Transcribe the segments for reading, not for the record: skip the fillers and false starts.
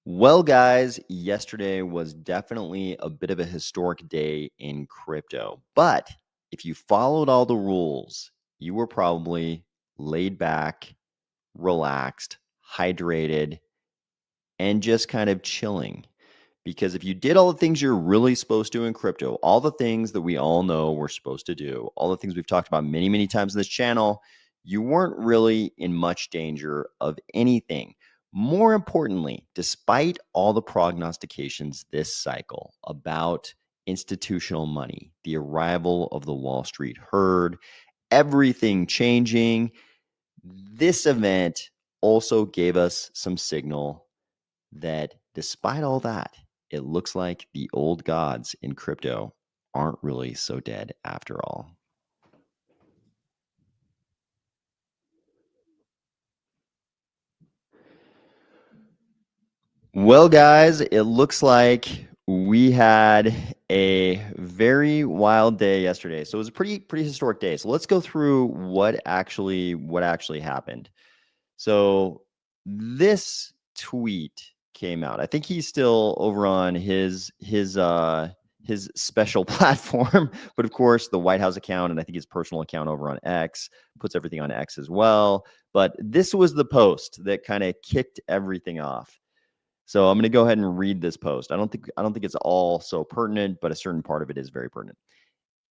Well, guys, yesterday was definitely a bit of a historic day in crypto. But if you followed all the rules, you were probably laid back, relaxed, hydrated, and just kind of chilling. Because if you did all the things you're really supposed to in crypto, all the things that we all know we're supposed to do, all the things we've talked about many, many times in this channel, you weren't really in much danger of anything. More importantly, despite all the prognostications this cycle about institutional money, the arrival of the Wall Street herd, everything changing, this event also gave us some signal that despite all that, it looks like the old gods in crypto aren't really so dead after all. Well, guys, it looks like we had a very wild day yesterday. So it was a pretty historic day. So let's go through what actually happened. So this tweet came out. I think he's still over on his special platform, but of course the White House account and I think his personal account over on X puts everything on X as well. But this was the post that kind of kicked everything off. So I'm going to go ahead and read this post. I don't think it's all so pertinent, but a certain part of it is very pertinent.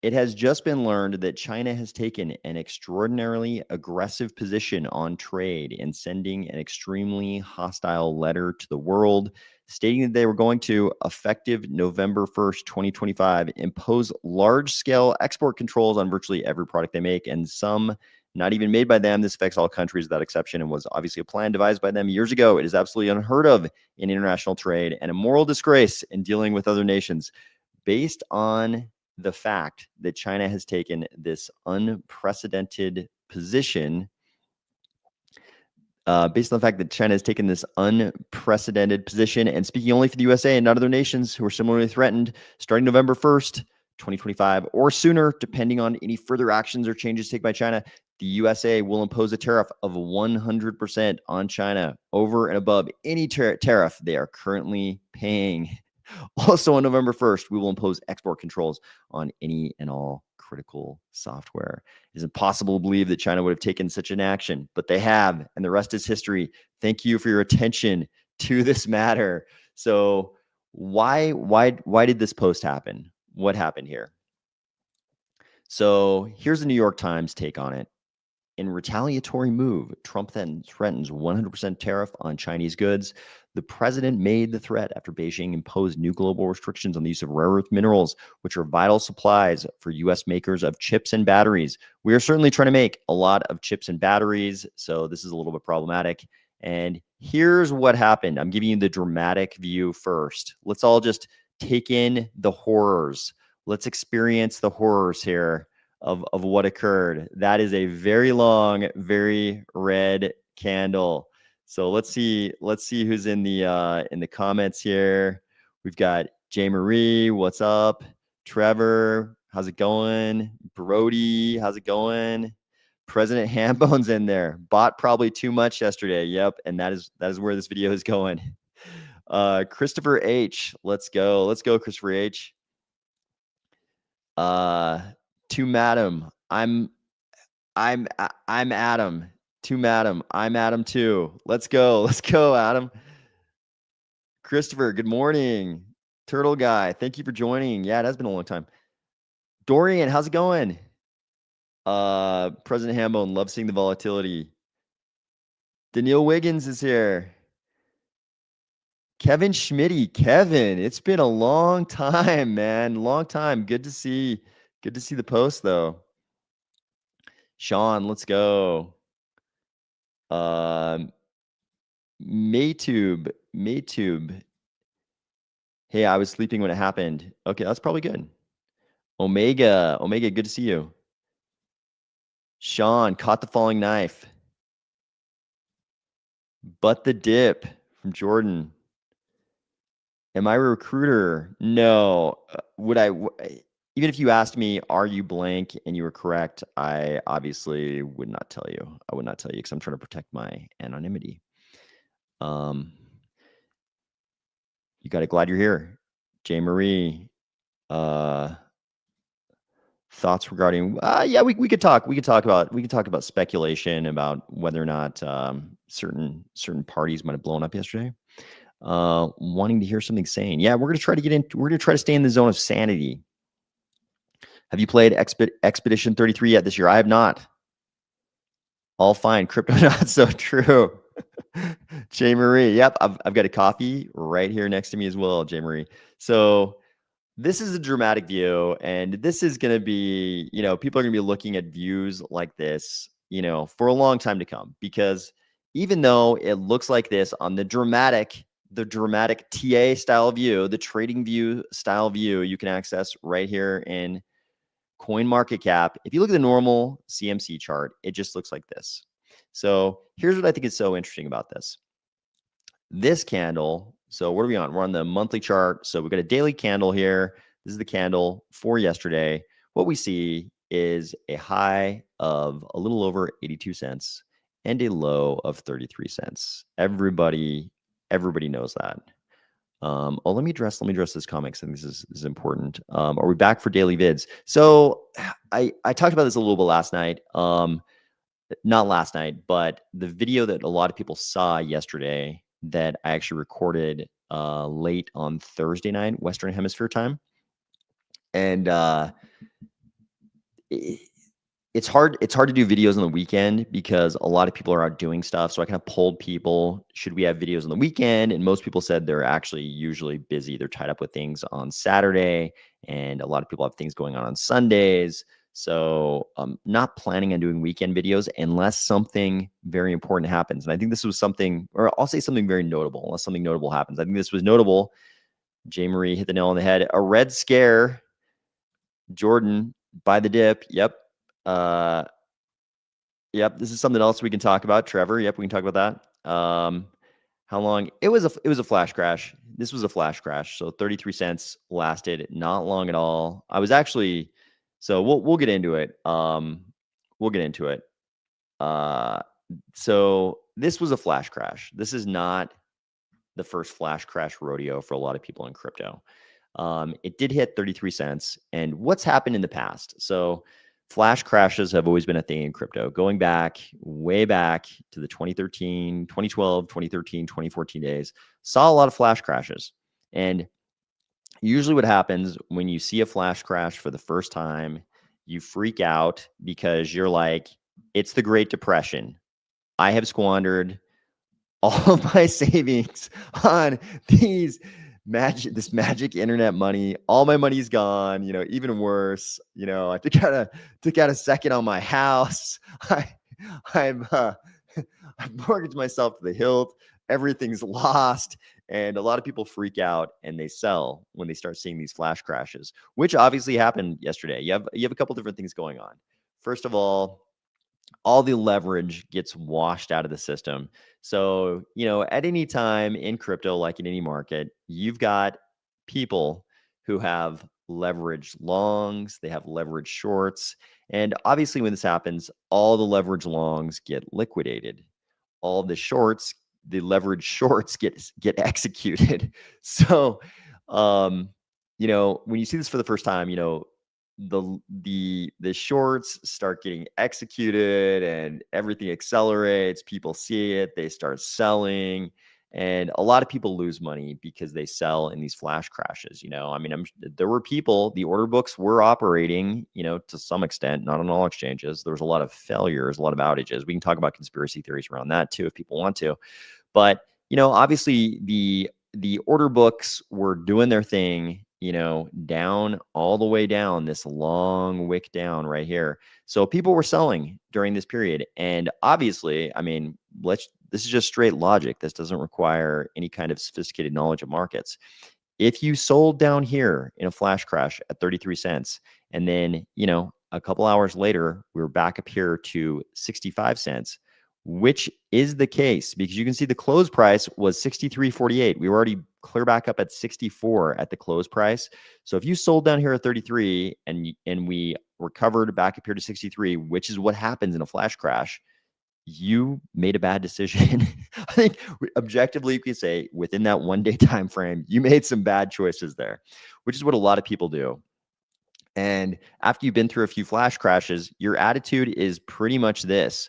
It has just been learned that China has taken an extraordinarily aggressive position on trade in sending an extremely hostile letter to the world, stating that they were going to, effective November 1st, 2025, impose large-scale export controls on virtually every product they make, and some not even made by them. This affects all countries without exception and was obviously a plan devised by them years ago. It is absolutely unheard of in international trade and a moral disgrace in dealing with other nations. Based on the fact that China has taken this unprecedented position, and speaking only for the USA and not other nations who are similarly threatened, starting November 1st, 2025, or sooner, depending on any further actions or changes taken by China, the USA will impose a tariff of 100% on China over and above any tariff they are currently paying. Also, on November 1st, we will impose export controls on any and all critical software. It is impossible to believe that China would have taken such an action, but they have, and the rest is history. Thank you for your attention to this matter. So, why did this post happen? What happened here? So, here's the New York Times take on it. In retaliatory move, Trump then threatens 100% tariff on Chinese goods. The president made the threat after Beijing imposed new global restrictions on the use of rare earth minerals, which are vital supplies for U.S. makers of chips and batteries. We are certainly trying to make a lot of chips and batteries, so this is a little bit problematic. And here's what happened. I'm giving you the dramatic view first. Let's all just take in the horrors. Let's experience the horrors here of what occurred. That is a very long, very red candle. So let's see who's in the comments here. We've got J Marie, what's up? Trevor, how's it going? Brody, how's it going? President Hambone's in there. Bought probably too much yesterday. Yep, and that is where this video is going. Christopher H, let's go. Let's go, Christopher H. To Madam, I'm Adam. To Madam, I'm Adam too. Let's go, Adam. Christopher, good morning. Turtle Guy, thank you for joining. Yeah, it has been a long time. Dorian, how's it going? President Hambone, love seeing the volatility. Daniil Wiggins is here. Kevin Schmitty, Kevin, it's been a long time, man. Long time. Good to see the post though. Sean, let's go. Maytube. Hey, I was sleeping when it happened. Okay, that's probably good. Omega, good to see you. Sean, caught the falling knife. But the dip from Jordan. Am I a recruiter? No. Would I? Even if you asked me, are you blank, and you were correct, I obviously would not tell you. I would not tell you because I'm trying to protect my anonymity. You got it. Glad you're here. Jay Marie, thoughts regarding, yeah, we could talk. We could talk about speculation about whether or not certain parties might have blown up yesterday. Wanting to hear something sane. Yeah, we're gonna try to stay in the zone of sanity. Have you played Expedition 33 yet this year? I have not. All fine. Crypto not so true. Jay Marie. Yep, I've got a coffee right here next to me as well, Jay Marie. So this is a dramatic view, and this is going to be, people are going to be looking at views like this, for a long time to come, because even though it looks like this on the dramatic TA style view, the trading view style view, you can access right here in CoinMarketCap. If you look at the normal CMC chart, it just looks like this. So here's what I think is so interesting about this. This candle, so what are we on? We're on the monthly chart. So we've got a daily candle here. This is the candle for yesterday. What we see is a high of a little over 82 cents and a low of 33 cents. Everybody knows that. Let me address this comment. I think this is important. Are we back for daily vids? So I talked about this a little bit last night. Not last night, but the video that a lot of people saw yesterday that I actually recorded late on Thursday night, Western Hemisphere time. And it's hard to do videos on the weekend because a lot of people are out doing stuff. So I kind of polled people, should we have videos on the weekend? And most people said they're actually usually busy. They're tied up with things on Saturday, and a lot of people have things going on Sundays. So I'm not planning on doing weekend videos unless something very important happens. And I think this was something, or I'll say something very notable, unless something notable happens. I think this was notable. Jay Marie hit the nail on the head. A red scare. Jordan, buy the dip. Yep. Yep. This is something else we can talk about. Trevor. Yep. We can talk about that. How long? It was a flash crash. This was a flash crash. So 33 cents lasted not long at all. I was actually, so we'll get into it. We'll get into it. So this was a flash crash. This is not the first flash crash rodeo for a lot of people in crypto. It did hit 33 cents. And what's happened in the past? So flash crashes have always been a thing in crypto, going back, way back to the 2013, 2012, 2013, 2014 days. Saw a lot of flash crashes. And usually what happens when you see a flash crash for the first time, you freak out because you're like, it's the Great Depression. I have squandered all of my savings on this magic internet money. All my money's gone. Even worse. I took out a second on my house. I've mortgaged myself to the hilt. Everything's lost. And a lot of people freak out and they sell when they start seeing these flash crashes, which obviously happened yesterday. You have a couple different things going on. First of all the leverage gets washed out of the system. So, at any time in crypto, like in any market, you've got people who have leverage longs, they have leverage shorts. And obviously when this happens, all the leverage longs get liquidated. All the shorts, the leverage shorts get executed. So, when you see this for the first time, the shorts start getting executed and everything accelerates. People see it, they start selling, and a lot of people lose money because they sell in these flash crashes. There were people, the order books were operating, to some extent, not on all exchanges. There was a lot of failures, a lot of outages. We can talk about conspiracy theories around that too if people want to, but obviously the order books were doing their thing, down all the way down this long wick down right here. So people were selling during this period. And obviously, this is just straight logic. This doesn't require any kind of sophisticated knowledge of markets. If you sold down here in a flash crash at 33 cents, and then, a couple hours later, we were back up here to 65 cents, which is the case because you can see the close price was 63.48. We were already clear back up at 64 at the close price. So if you sold down here at 33 and we recovered back up here to 63, which is what happens in a flash crash, you made a bad decision. I think objectively, you can say within that 1 day time frame, you made some bad choices there, which is what a lot of people do. And after you've been through a few flash crashes, your attitude is pretty much this: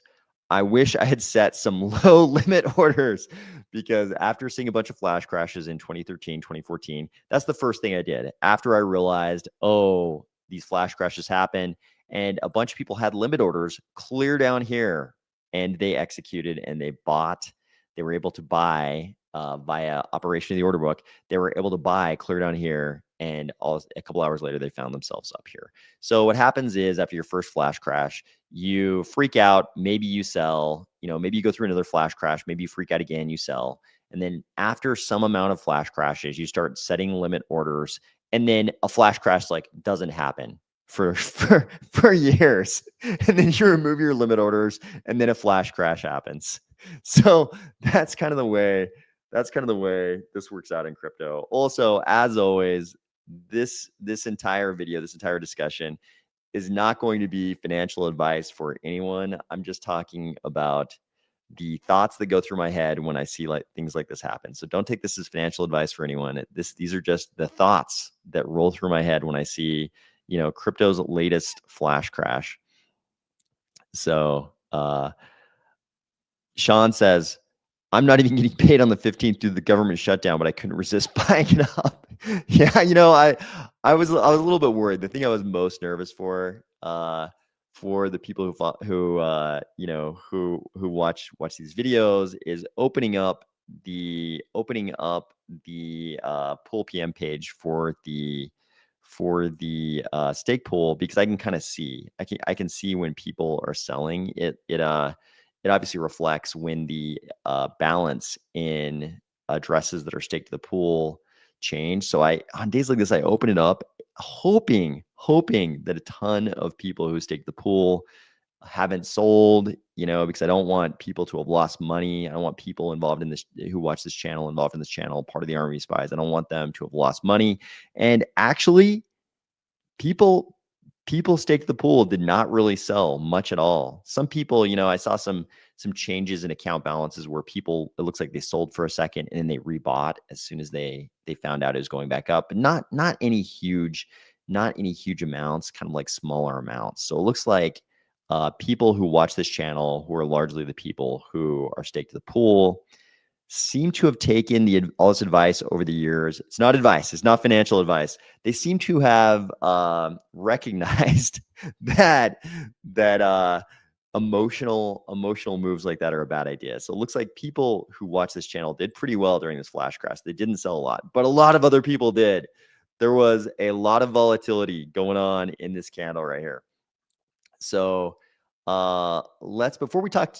I wish I had set some low limit orders, because after seeing a bunch of flash crashes in 2013, 2014, that's the first thing I did. After I realized, oh, these flash crashes happen, and a bunch of people had limit orders clear down here, and they executed and they bought. They were able to buy via operation of the order book. They were able to buy clear down here, and a couple hours later, they found themselves up here. So what happens is, after your first flash crash, you freak out. Maybe you sell. Maybe you go through another flash crash. Maybe you freak out again. You sell, and then after some amount of flash crashes, you start setting limit orders, and then a flash crash doesn't happen for years, and then you remove your limit orders, and then a flash crash happens. So that's kind of the way this works out in crypto. Also, as always, this entire video, this entire discussion is not going to be financial advice for anyone. I'm just talking about the thoughts that go through my head when I see things like this happen. So don't take this as financial advice for anyone. These are just the thoughts that roll through my head when I see, crypto's latest flash crash. So Sean says, I'm not even getting paid on the 15th due to the government shutdown, but I couldn't resist buying it up. Yeah, I was a little bit worried. The thing I was most nervous for the people who watch these videos is opening up the pool PM page for the stake pool, because I can kind of see. I can see when people are selling it. It obviously reflects when the balance in addresses that are staked to the pool change. So on days like this, I open it up, hoping that a ton of people who stake the pool haven't sold, because I don't want people to have lost money. I don't want people involved in this, who watch this channel, part of the Army Spies. I don't want them to have lost money. And actually, people staked the pool did not really sell much at all. Some people, I saw some changes in account balances where people, it looks like they sold for a second and then they rebought as soon as they found out it was going back up, but not any huge amounts, kind of like smaller amounts. So it looks like people who watch this channel, who are largely the people who are staked to the pool, seem to have taken all this advice over the years. It's not advice. It's not financial advice. They seem to have recognized that emotional moves like that are a bad idea. So it looks like people who watch this channel did pretty well during this flash crash. They didn't sell a lot, but a lot of other people did. There was a lot of volatility going on in this candle right here. So before we talk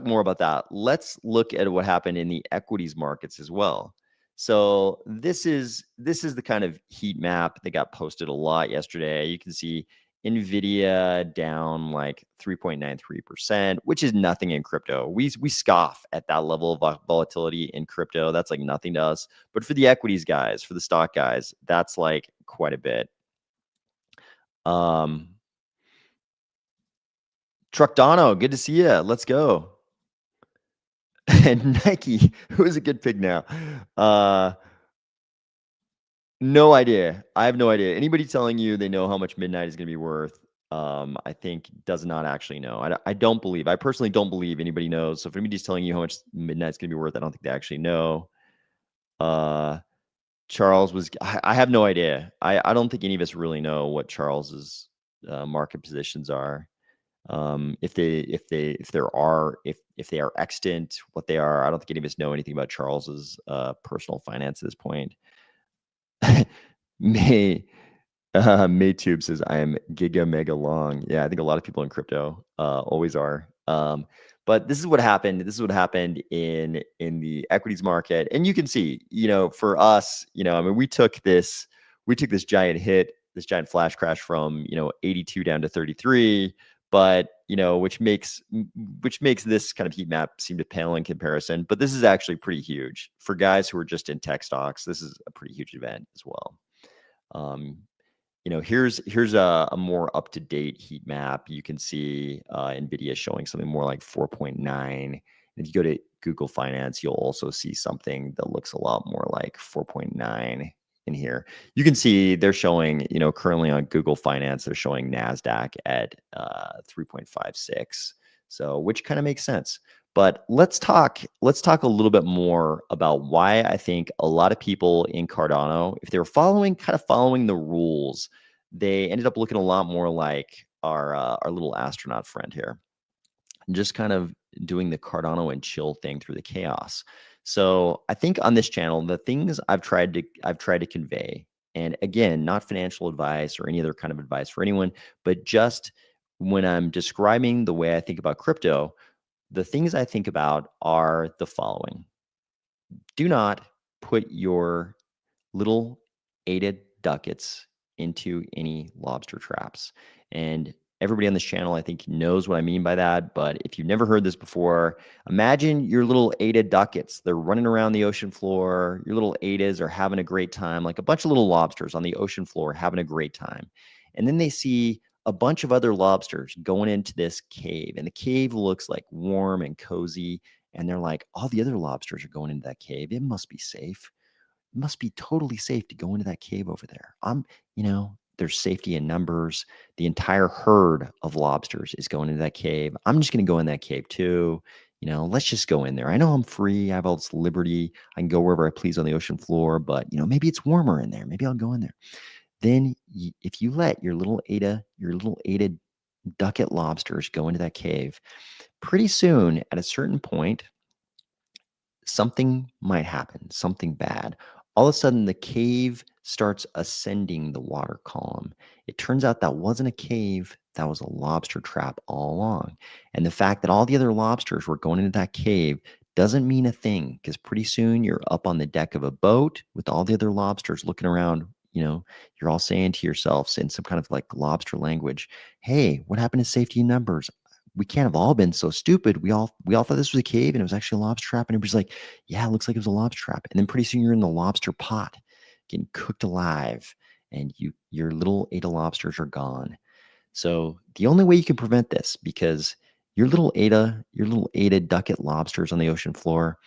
more about that, let's look at what happened in the equities markets as well. So this is the kind of heat map that got posted a lot yesterday. You can see Nvidia down like 3.93%, which is nothing in crypto. We scoff at that level of volatility in crypto. That's like nothing to us. But for the equities guys, for the stock guys, that's like quite a bit. Cardano, good to see you. Let's go. And Nike, who is a good pig now? No idea. I have no idea. Anybody telling you they know how much midnight is going to be worth, I think does not actually know. I personally don't believe anybody knows. So if anybody's telling you how much midnight's going to be worth, I don't think they actually know. Charles I have no idea. I don't think any of us really know what Charles's market positions are. If they are extant, what they are. I don't think any of us know anything about Charles's personal finance at this point. Maytube says I am giga mega long. Yeah, I think a lot of people in crypto always are. But this is what happened. This is what happened in the equities market, and you can see, for us, I mean, we took this giant hit, this giant flash crash from 82 down to 33. But which makes this kind of heat map seem to pale in comparison. But this is actually pretty huge for guys who are just in tech stocks. This is a pretty huge event as well. here's a more up-to-date heat map. You can see NVIDIA showing something more like 4.9. If you go to Google Finance, you'll also see something that looks a lot more like 4.9 in here. You can see they're showing, currently on Google Finance, they're showing NASDAQ at 3.56. So, which kind of makes sense. But let's talk a little bit more about why I think a lot of people in Cardano, if they were kind of following the rules, they ended up looking a lot more like our little astronaut friend here, just kind of doing the Cardano and chill thing through the chaos. So I think on this channel, the things I've tried to convey, and again, not financial advice or any other kind of advice for anyone, but just when I'm describing the way I think about crypto, the things I think about are the following. Do not put your little ADA ducats into any lobster traps. And everybody on this channel, I think, knows what I mean by that. But if you've never heard this before, imagine your little ADA ducats. They're running around the ocean floor. Your little ADAs are having a great time, like a bunch of little lobsters on the ocean floor having a great time. And then they see a bunch of other lobsters going into this cave. And the cave looks like warm and cozy. And they're like, all the other lobsters are going into that cave. It must be safe. It must be totally safe to go into that cave over there. There's safety in numbers. The entire herd of lobsters is going into that cave. I'm just going to go in that cave too. Let's just go in there. I know I'm free. I have all this liberty. I can go wherever I please on the ocean floor, but maybe it's warmer in there. Maybe I'll go in there. Then if you let your little ADA ducket lobsters go into that cave, pretty soon at a certain point, something might happen, something bad. All of a sudden, the cave starts ascending the water column. It turns out that wasn't a cave, that was a lobster trap all along. And the fact that all the other lobsters were going into that cave doesn't mean a thing, because pretty soon you're up on the deck of a boat with all the other lobsters looking around. You're all saying to yourselves in some kind of like lobster language, hey, what happened to safety in numbers? We can't have all been so stupid. We all thought this was a cave and it was actually a lobster trap. And everybody's like, yeah, it looks like it was a lobster trap. And then pretty soon you're in the lobster pot getting cooked alive, and your little ADA lobsters are gone. So the only way you can prevent this, because your little ADA ducket lobsters on the ocean floor,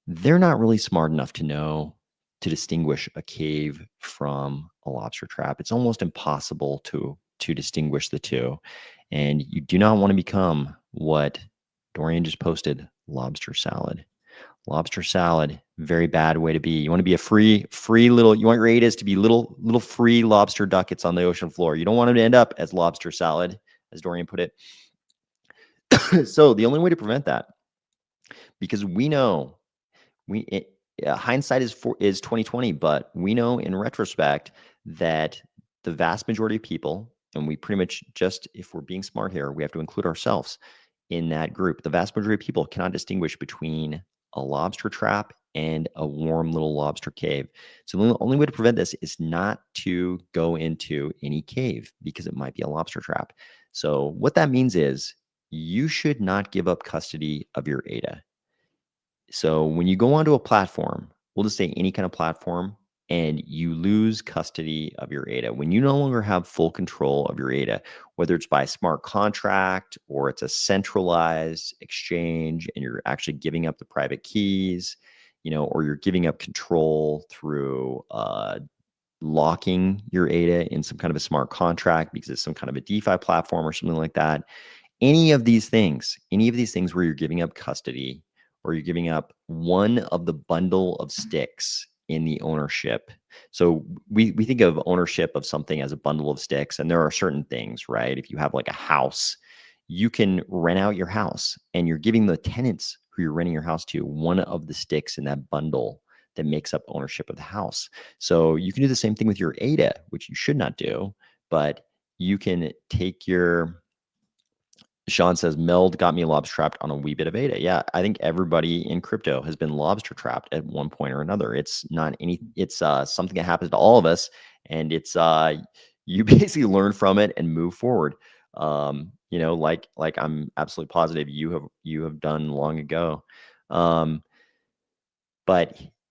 they're not really smart enough to know to distinguish a cave from a lobster trap. It's almost impossible to distinguish the two. And you do not want to become what Dorian just posted, lobster salad. Lobster salad, very bad way to be. You want to be a free little, you want your ADAs to be little free lobster ducats on the ocean floor. You don't want them to end up as lobster salad, as Dorian put it. So the only way to prevent that, because we know hindsight is 2020, but we know in retrospect that the vast majority of people, and we pretty much just, if we're being smart here, we have to include ourselves in that group. The vast majority of people cannot distinguish between a lobster trap and a warm little lobster cave. So the only way to prevent this is not to go into any cave, because it might be a lobster trap. So what that means is you should not give up custody of your ADA. So when you go onto a platform, we'll just say any kind of platform, and you lose custody of your ADA, when you no longer have full control of your ADA, whether it's by smart contract or it's a centralized exchange and you're actually giving up the private keys, or you're giving up control through locking your ADA in some kind of a smart contract because it's some kind of a DeFi platform or something like that. Any of these things where you're giving up custody, or you're giving up one of the bundle of sticks in the ownership. So we think of ownership of something as a bundle of sticks, and there are certain things, right? If you have like a house, you can rent out your house, and you're giving the tenants who you're renting your house to one of the sticks in that bundle that makes up ownership of the house. So you can do the same thing with your ADA, which you should not do, but you can take your, Sean says, Meld got me lobster trapped on a wee bit of ADA. Yeah, I think everybody in crypto has been lobster trapped at one point or another. It's something that happens to all of us, and it's you basically learn from it and move forward. Like I'm absolutely positive you have done long ago. But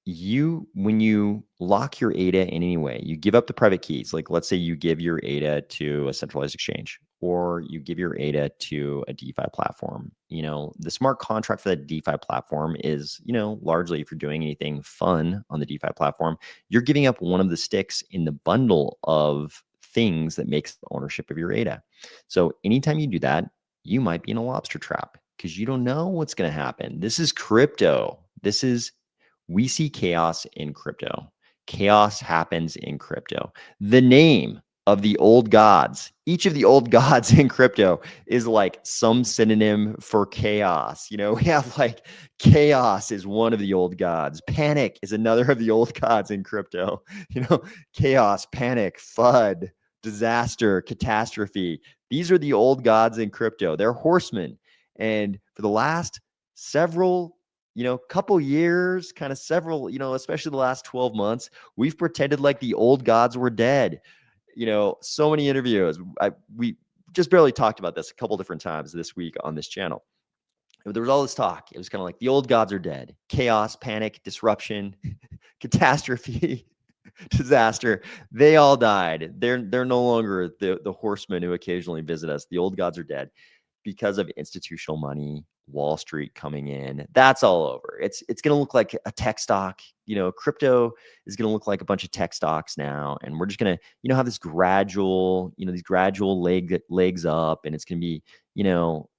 when you lock your ADA in any way. You give up the private keys. Like let's say you give your ADA to a centralized exchange, or you give your ADA to a DeFi platform. The smart contract for that DeFi platform is, largely if you're doing anything fun on the DeFi platform, you're giving up one of the sticks in the bundle of things that makes the ownership of your ADA. So anytime you do that, you might be in a lobster trap because you don't know what's going to happen. This is crypto. We see chaos in crypto. Chaos happens in crypto. The name of the old gods, each of the old gods in crypto is like some synonym for chaos. We have like chaos is one of the old gods. Panic is another of the old gods in crypto. Chaos, panic, FUD, disaster, catastrophe. These are the old gods in crypto. They're horsemen. And for the last several couple years, kind of several, especially the last 12 months, we've pretended like the old gods were dead. So many interviews. We just barely talked about this a couple different times this week on this channel. There was all this talk. It was kind of like the old gods are dead. Chaos, panic, disruption, catastrophe, disaster. They all died. They're no longer the horsemen who occasionally visit us. The old gods are dead because of institutional money, Wall Street coming in. That's all over. It's going to look like a tech stock. Crypto is going to look like a bunch of tech stocks now, and we're just going to have this gradual, these gradual legs up, and it's going to be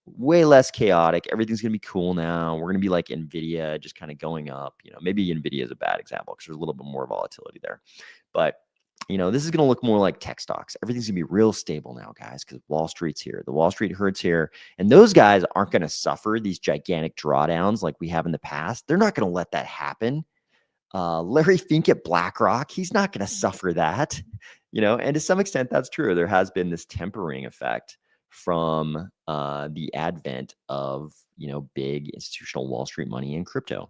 way less chaotic. Everything's going to be cool now. We're going to be like Nvidia, just kind of going up. Maybe Nvidia is a bad example because there's a little bit more volatility there, but this is going to look more like tech stocks. Everything's going to be real stable now, guys, because Wall Street's here. The Wall Street herd's here. And those guys aren't going to suffer these gigantic drawdowns like we have in the past. They're not going to let that happen. Larry Fink at BlackRock, he's not going to suffer that. And to some extent, that's true. There has been this tempering effect from the advent of, big institutional Wall Street money in crypto.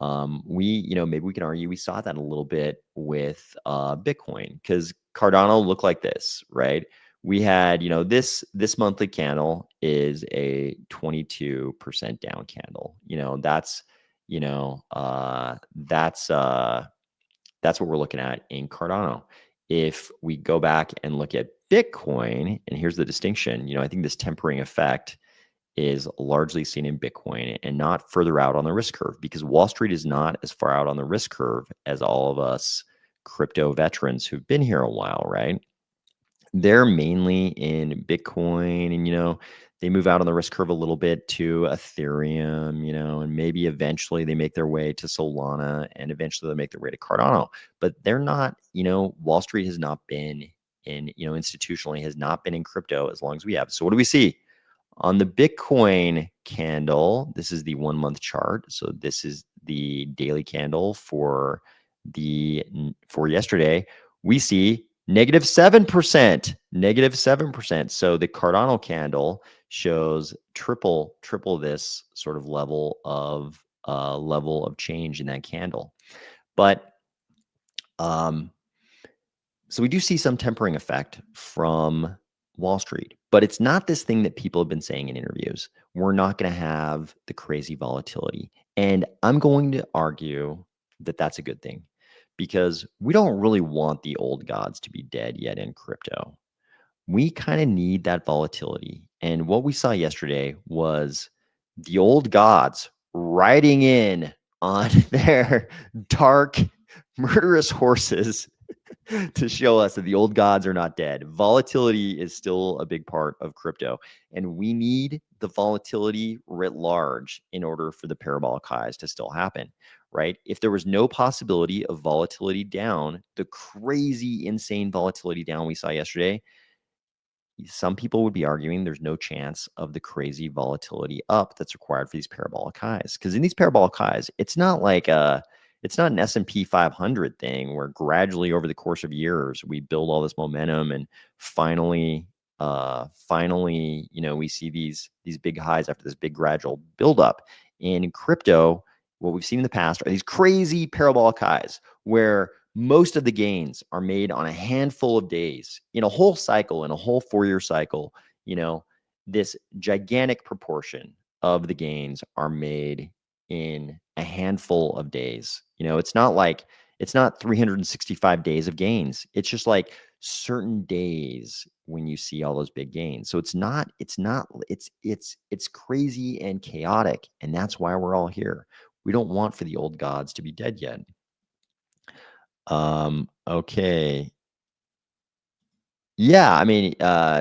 Maybe we can argue we saw that a little bit with Bitcoin because Cardano looked like this, right? We had, this monthly candle is a 22% down candle. That's what we're looking at in Cardano. If we go back and look at Bitcoin, and here's the distinction, I think this tempering effect is largely seen in Bitcoin and not further out on the risk curve because Wall Street is not as far out on the risk curve as all of us crypto veterans who've been here a while, right? They're mainly in Bitcoin and, they move out on the risk curve a little bit to Ethereum, and maybe eventually they make their way to Solana and eventually they'll make their way to Cardano. But they're not, Wall Street has not been in, institutionally has not been in crypto as long as we have. So what do we see? On the Bitcoin candle, this is the 1 month chart. So this is the daily candle for yesterday. We see -7%, -7%. So the Cardano candle shows triple this sort of level of change in that candle. But so we do see some tempering effect from Wall Street, but it's not this thing that people have been saying in interviews. We're not going to have the crazy volatility. And I'm going to argue that that's a good thing because we don't really want the old gods to be dead yet in crypto. We kind of need that volatility. And what we saw yesterday was the old gods riding in on their dark, murderous horses to show us that the old gods are not dead. Volatility is still a big part of crypto, and we need the volatility writ large in order for the parabolic highs to still happen, right? If there was no possibility of volatility down, the crazy, insane volatility down we saw yesterday, some people would be arguing there's no chance of the crazy volatility up that's required for these parabolic highs. Because in these parabolic highs, it's not like it's not an S&P 500 thing where gradually over the course of years we build all this momentum and finally, we see these big highs after this big gradual buildup. In crypto, what we've seen in the past are these crazy parabolic highs where most of the gains are made on a handful of days in a whole cycle, in a whole 4-year cycle. This gigantic proportion of the gains are made in a handful of days. It's not like It's not 365 days of gains. It's just like certain days when you see all those big gains. So it's crazy and chaotic. And that's why we're all here. We don't want for the old gods to be dead yet. Okay. Yeah, I mean,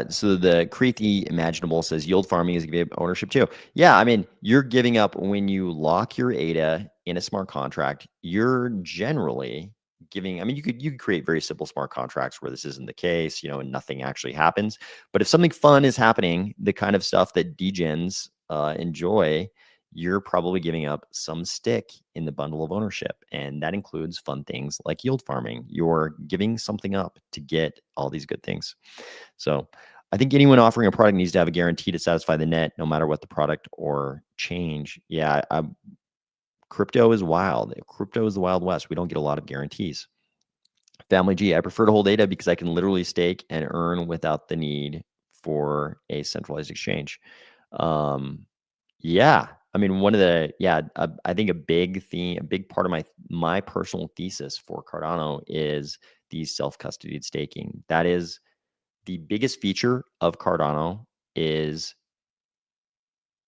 so the create the imaginable says yield farming is giving up ownership too. Yeah, I mean, you're giving up when you lock your ADA in a smart contract. You're generally giving. I mean, you could create very simple smart contracts where this isn't the case, and nothing actually happens. But if something fun is happening, the kind of stuff that degens enjoy, you're probably giving up some stick in the bundle of ownership. And that includes fun things like yield farming. You're giving something up to get all these good things. So I think anyone offering a product needs to have a guarantee to satisfy the net, no matter what the product or change. Yeah, crypto is wild. Crypto is the Wild West. We don't get a lot of guarantees. Family G, I prefer to hold ADA because I can literally stake and earn without the need for a centralized exchange. Yeah, I mean, I think a big part of my personal thesis for Cardano is the self-custodied staking. That is the biggest feature of Cardano is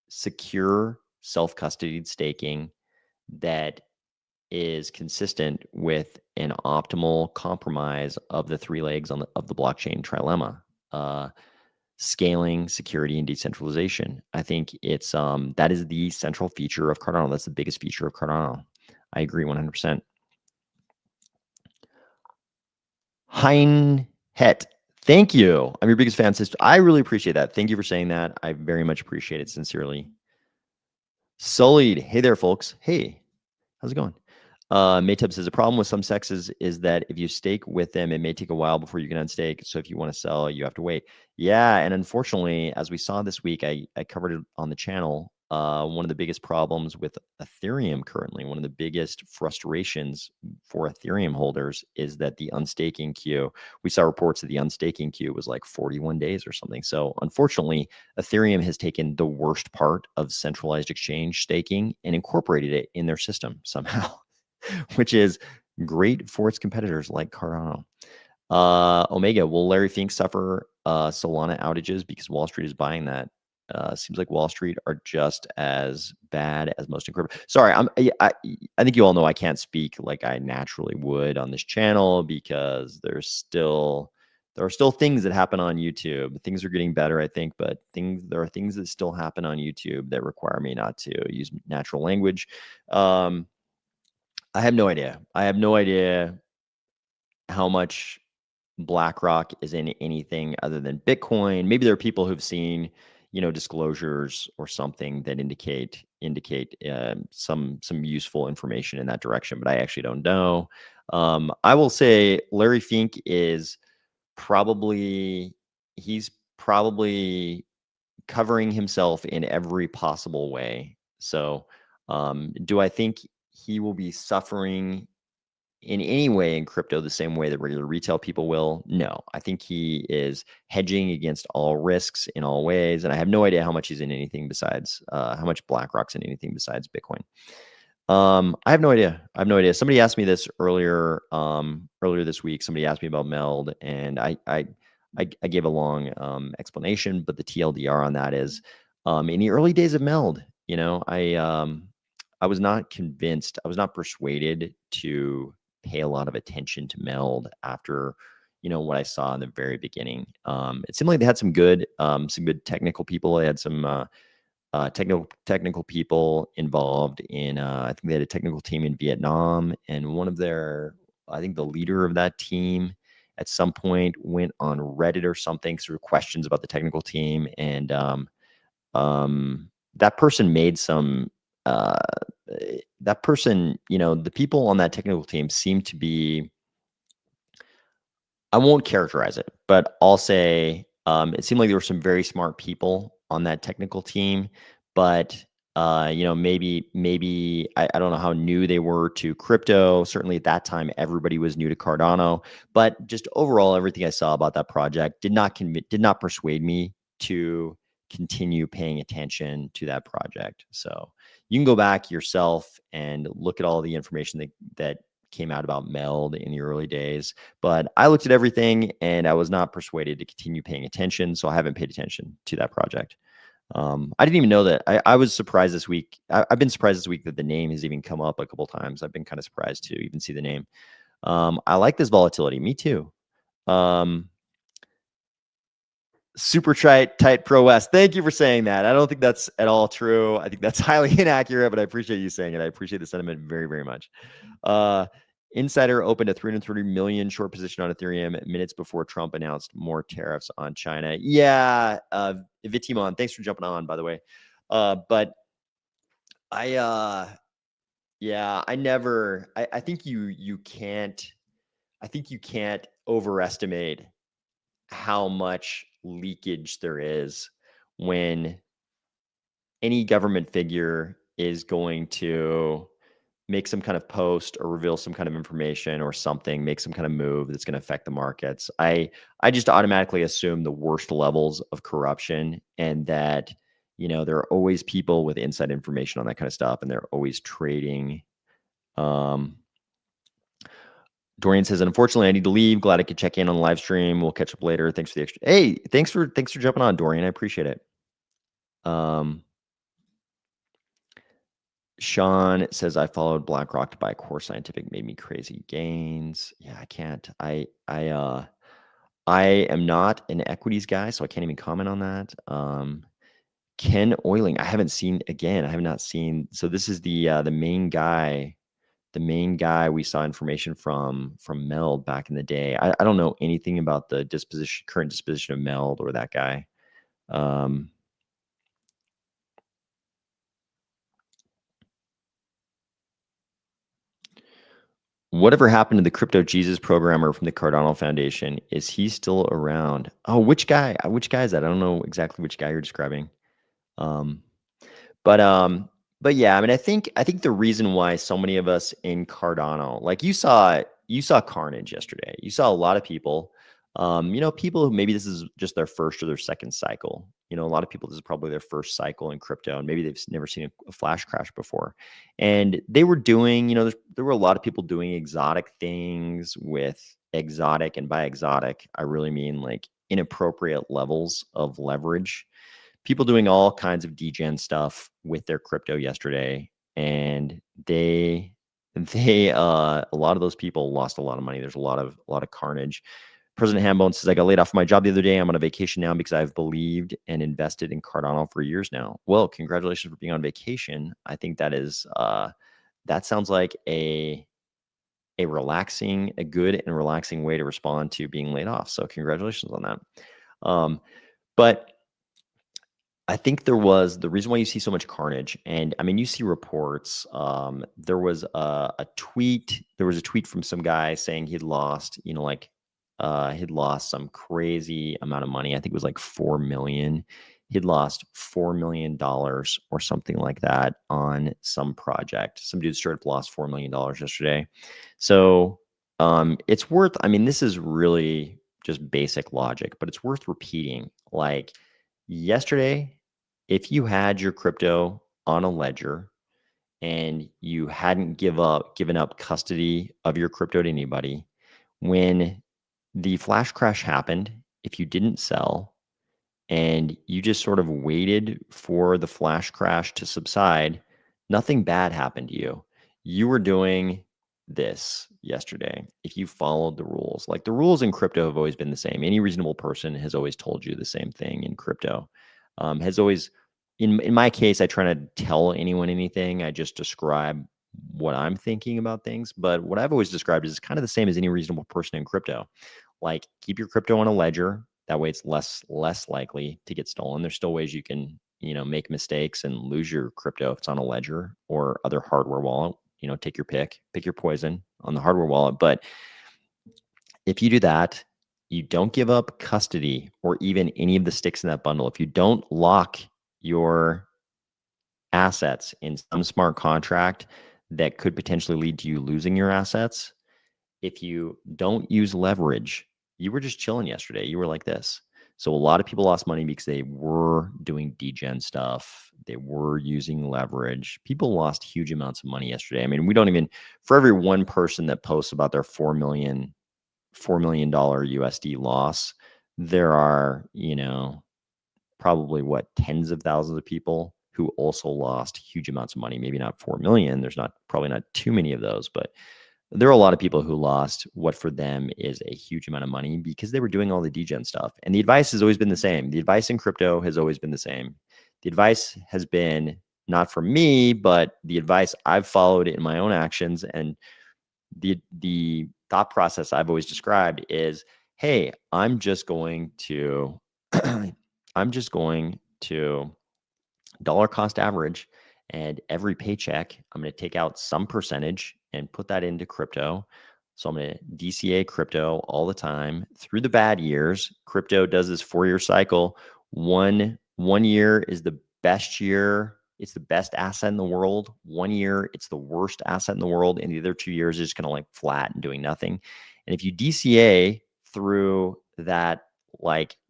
secure self-custodied staking that is consistent with an optimal compromise of the three legs of the blockchain trilemma. Scaling, security, and decentralization. I think it's that is the central feature of Cardano. That's the biggest feature of Cardano. I agree 100%. Hein Het, thank you. I'm your biggest fan, sister. I really appreciate that. Thank you for saying that. I very much appreciate it, sincerely. Sullied, hey there, folks. Hey, how's it going? Maytub says the problem with some sexes is that if you stake with them, it may take a while before you can unstake. So if you want to sell, you have to wait. Yeah, and unfortunately, as we saw this week, I covered it on the channel. One of the biggest problems with Ethereum currently, one of the biggest frustrations for Ethereum holders is that the unstaking queue, we saw reports that the unstaking queue was like 41 days or something. So unfortunately, Ethereum has taken the worst part of centralized exchange staking and incorporated it in their system somehow. Which is great for its competitors like Cardano. Omega, will Larry Fink suffer Solana outages because Wall Street is buying that? Seems like Wall Street are just as bad as most in crypto. Sorry, I think you all know I can't speak like I naturally would on this channel because there are still things that happen on YouTube. Things are getting better, I think, but there are things that still happen on YouTube that require me not to use natural language. I have no idea. I have no idea how much BlackRock is in anything other than Bitcoin. Maybe there are people who've seen, disclosures or something that indicate some useful information in that direction, but I actually don't know. I will say Larry Fink is he's probably covering himself in every possible way. So, do I think he will be suffering in any way in crypto the same way that regular retail people will? No, I think he is hedging against all risks in all ways. And I have no idea how much he's in anything besides, how much BlackRock's in anything besides Bitcoin. I have no idea. Somebody asked me this earlier this week. Somebody asked me about Meld, and I gave a long explanation, but the TLDR on that is, in the early days of Meld, I was not convinced. I was not persuaded to pay a lot of attention to Meld after, what I saw in the very beginning. It seemed like they had some good technical people. They had some technical people involved in. I think they had a technical team in Vietnam, and I think the leader of that team at some point went on Reddit or something, sort of questions about the technical team, and that person made some. That person, the people on that technical team seem to be. I won't characterize it, but I'll say it seemed like there were some very smart people on that technical team, but maybe I don't know how new they were to crypto. Certainly at that time, everybody was new to Cardano, but just overall, everything I saw about that project did not persuade me to continue paying attention to that project. So you can go back yourself and look at all the information that came out about Meld in the early days. But I looked at everything and I was not persuaded to continue paying attention. So I haven't paid attention to that project. I didn't even know that. I was surprised this week. I've been surprised this week that the name has even come up a couple times. I've been kind of surprised to even see the name. I like this volatility. Me too. Super tight Pro West. Thank you for saying that. I don't think that's at all true. I think that's highly inaccurate, but I appreciate you saying it. I appreciate the sentiment very, very much. Insider opened a 330 million short position on Ethereum minutes before Trump announced more tariffs on China. Yeah, Vitimon, thanks for jumping on, by the way. But I think you can't overestimate how much leakage there is when any government figure is going to make some kind of post or reveal some kind of information or something, make some kind of move that's going to affect the markets. I just automatically assume the worst levels of corruption, and that, there are always people with inside information on that kind of stuff, and they're always trading. Dorian says, unfortunately, I need to leave. Glad I could check in on the live stream. We'll catch up later. Thanks for the extra. Hey, thanks for jumping on, Dorian. I appreciate it. Sean says, I followed BlackRock to buy Core Scientific, made me crazy gains. Yeah, I can't. I am not an equities guy, so I can't even comment on that. Ken Oiling, I have not seen. So this is the main guy. The main guy we saw information from Meld back in the day. I don't know anything about the current disposition of Meld or that guy. Whatever happened to the Crypto Jesus programmer from the Cardano Foundation? Is he still around? Oh, which guy? Which guy is that? I don't know exactly which guy you're describing. But yeah, I mean, I think the reason why so many of us in Cardano, like you saw carnage yesterday. You saw a lot of people, people who maybe this is just their first or their second cycle. A lot of people, this is probably their first cycle in crypto, and maybe they've never seen a flash crash before. And they were doing, there were a lot of people doing exotic things with exotic, and by exotic, I really mean like inappropriate levels of leverage. People doing all kinds of degen stuff with their crypto yesterday, and a lot of those people lost a lot of money. There's a lot of carnage. President Hambone says, I got laid off from my job the other day. I'm on a vacation now because I've believed and invested in Cardano for years now. Well, congratulations for being on vacation. I think that is that sounds like a good and relaxing way to respond to being laid off. So congratulations on that. But I think the reason why you see so much carnage, and I mean, you see reports. There was a tweet. There was a tweet from some guy saying he'd lost, he'd lost some crazy amount of money. I think it was like 4 million. He'd lost $4 million or something like that on some project. Some dude straight up lost $4 million yesterday. So it's worth. I mean, this is really just basic logic, but it's worth repeating. Like, yesterday, if you had your crypto on a ledger and you hadn't given up custody of your crypto to anybody, when the flash crash happened, if you didn't sell and you just sort of waited for the flash crash to subside, nothing bad happened to you. You were doing this yesterday if you followed the rules. Like, the rules in crypto have always been the same. Any reasonable person has always told you the same thing in crypto. Has always, in my case, I try not to tell anyone anything. I just describe what I'm thinking about things. But what I've always described is kind of the same as any reasonable person in crypto. Like, keep your crypto on a ledger. That way it's less likely to get stolen. There's still ways you can, make mistakes and lose your crypto if it's on a ledger or other hardware wallet. Take your pick your poison on the hardware wallet. But if you do that, you don't give up custody or even any of the sticks in that bundle. If you don't lock your assets in some smart contract that could potentially lead to you losing your assets, if you don't use leverage, you were just chilling yesterday. You were like this. So a lot of people lost money because they were doing degen stuff. They were using leverage. People lost huge amounts of money yesterday. I mean, we don't even, for every one person that posts about their $4 million USD loss, there are, probably tens of thousands of people who also lost huge amounts of money. Maybe not 4 million. There's probably not too many of those, but there are a lot of people who lost what for them is a huge amount of money because they were doing all the degen stuff. And the advice has always been the same. The advice in crypto has always been the same. The advice has been not from me, but the advice I've followed in my own actions, and the thought process I've always described is, hey, I'm just going to dollar cost average, and every paycheck I'm going to take out some percentage and put that into crypto. So I'm going to DCA crypto all the time through the bad years. Crypto does this 4-year cycle. One year is the best year. It's the best asset in the world. 1 year, it's the worst asset in the world. And the other 2 years is just kind of like flat and doing nothing. And if you DCA through that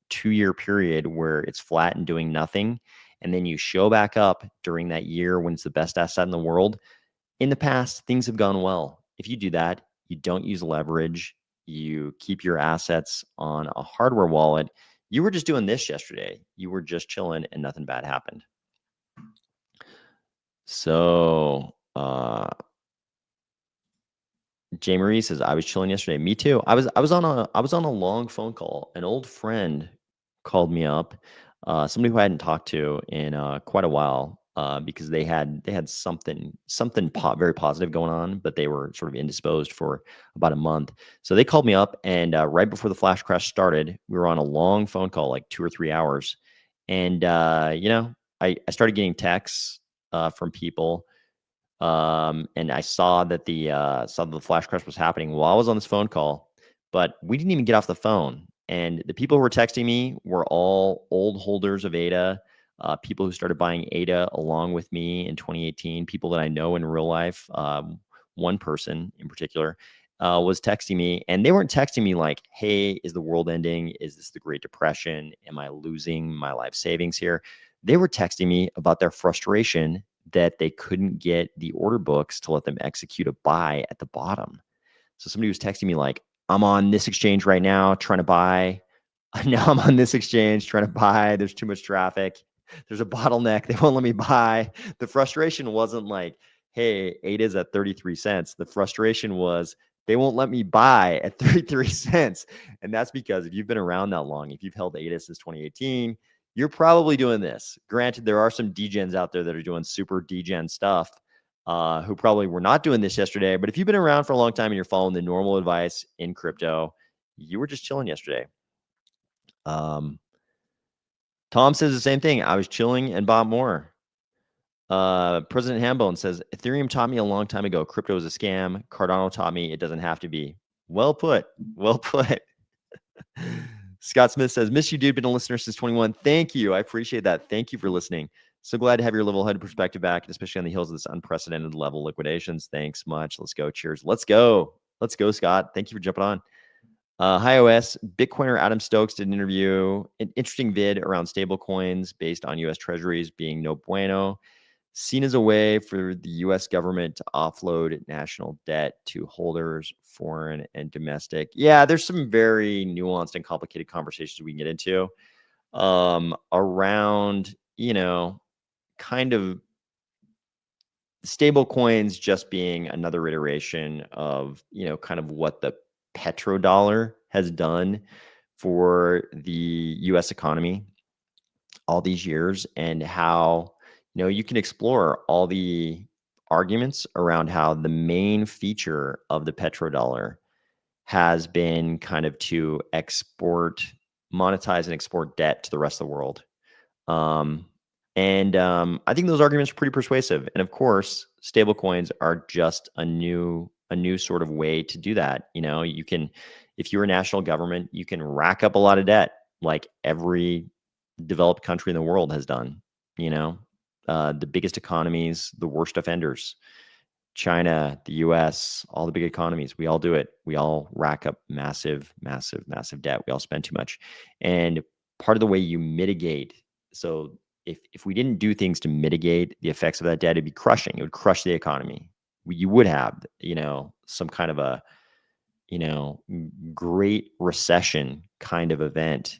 2-year period where it's flat and doing nothing, and then you show back up during that year when it's the best asset in the world, in the past, things have gone well. If you do that, you don't use leverage, you keep your assets on a hardware wallet. You were just doing this yesterday. You were just chilling and nothing bad happened. So, Jay Marie says, I was chilling yesterday. Me too. I was on a long phone call. An old friend called me up, somebody who I hadn't talked to in quite a while, because they had something very positive going on, but they were sort of indisposed for about a month. So they called me up, and right before the flash crash started, we were on a long phone call, like 2 or 3 hours, and I started getting texts from people. And I saw that the flash crash was happening while I was on this phone call, but we didn't even get off the phone. And the people who were texting me were all old holders of ADA, people who started buying ADA along with me in 2018, people that I know in real life. One person in particular was texting me, and they weren't texting me like, hey, is the world ending? Is this the Great Depression? Am I losing my life savings here? They were texting me about their frustration that they couldn't get the order books to let them execute a buy at the bottom. So somebody was texting me like, I'm on this exchange right now trying to buy. Now I'm on this exchange trying to buy. There's too much traffic. There's a bottleneck. They won't let me buy. The frustration wasn't like, hey, ADA's at 33 cents. The frustration was they won't let me buy at 33 cents. And that's because if you've been around that long, if you've held ADA since 2018, you're probably doing this. Granted, there are some degens out there that are doing super degen stuff, who probably were not doing this yesterday. But if you've been around for a long time and you're following the normal advice in crypto, you were just chilling yesterday. Tom says the same thing. I was chilling and bought more. President Hambone says, Ethereum taught me a long time ago, crypto is a scam. Cardano taught me it doesn't have to be. Well put. Well put. Scott Smith says, miss you, dude. Been a listener since 21. Thank you. I appreciate that. Thank you for listening. So glad to have your level-headed perspective back, especially on the heels of this unprecedented level liquidations. Thanks much. Let's go. Cheers. Let's go. Let's go, Scott. Thank you for jumping on. Hi, OS. Bitcoiner Adam Stokes did an interesting vid around stable coins based on U.S. Treasuries being no bueno, seen as a way for the U.S. government to offload national debt to holders, foreign and domestic. Yeah, there's some very nuanced and complicated conversations we can get into around, kind of stable coins just being another iteration of, kind of what the petrodollar has done for the U.S. economy all these years, and how, you can explore all the arguments around how the main feature of the petrodollar has been kind of to monetize and export debt to the rest of the world. I think those arguments are pretty persuasive. And of course, stable coins are just a new sort of way to do that. You can, if you're a national government, you can rack up a lot of debt like every developed country in the world has done. The biggest economies, the worst offenders, China, the US, all the big economies, we all do it. We all rack up massive, massive, massive debt. We all spend too much. And part of the way you mitigate. So if we didn't do things to mitigate the effects of that debt, it'd be crushing. It would crush the economy. You would have, some kind of a, great recession kind of event,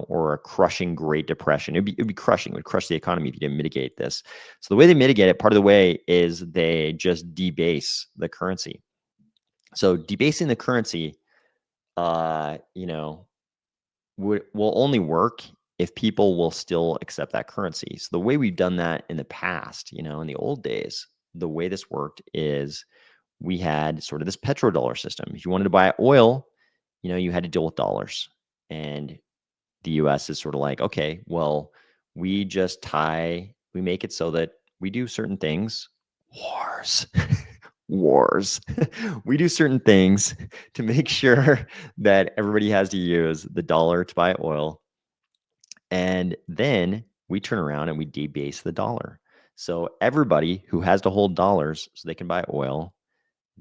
or a crushing Great Depression. It'd be crushing. It would crush the economy if you didn't mitigate this. So the way they mitigate it, part of the way is they just debase the currency. So debasing the currency, will only work if people will still accept that currency. So the way we've done that in the past, in the old days, the way this worked is we had sort of this petrodollar system. If you wanted to buy oil, you had to deal with dollars. And the US is sort of like, okay, well, we make it so that we do certain things, wars, wars. We do certain things to make sure that everybody has to use the dollar to buy oil. And then we turn around and we debase the dollar. So everybody who has to hold dollars so they can buy oil,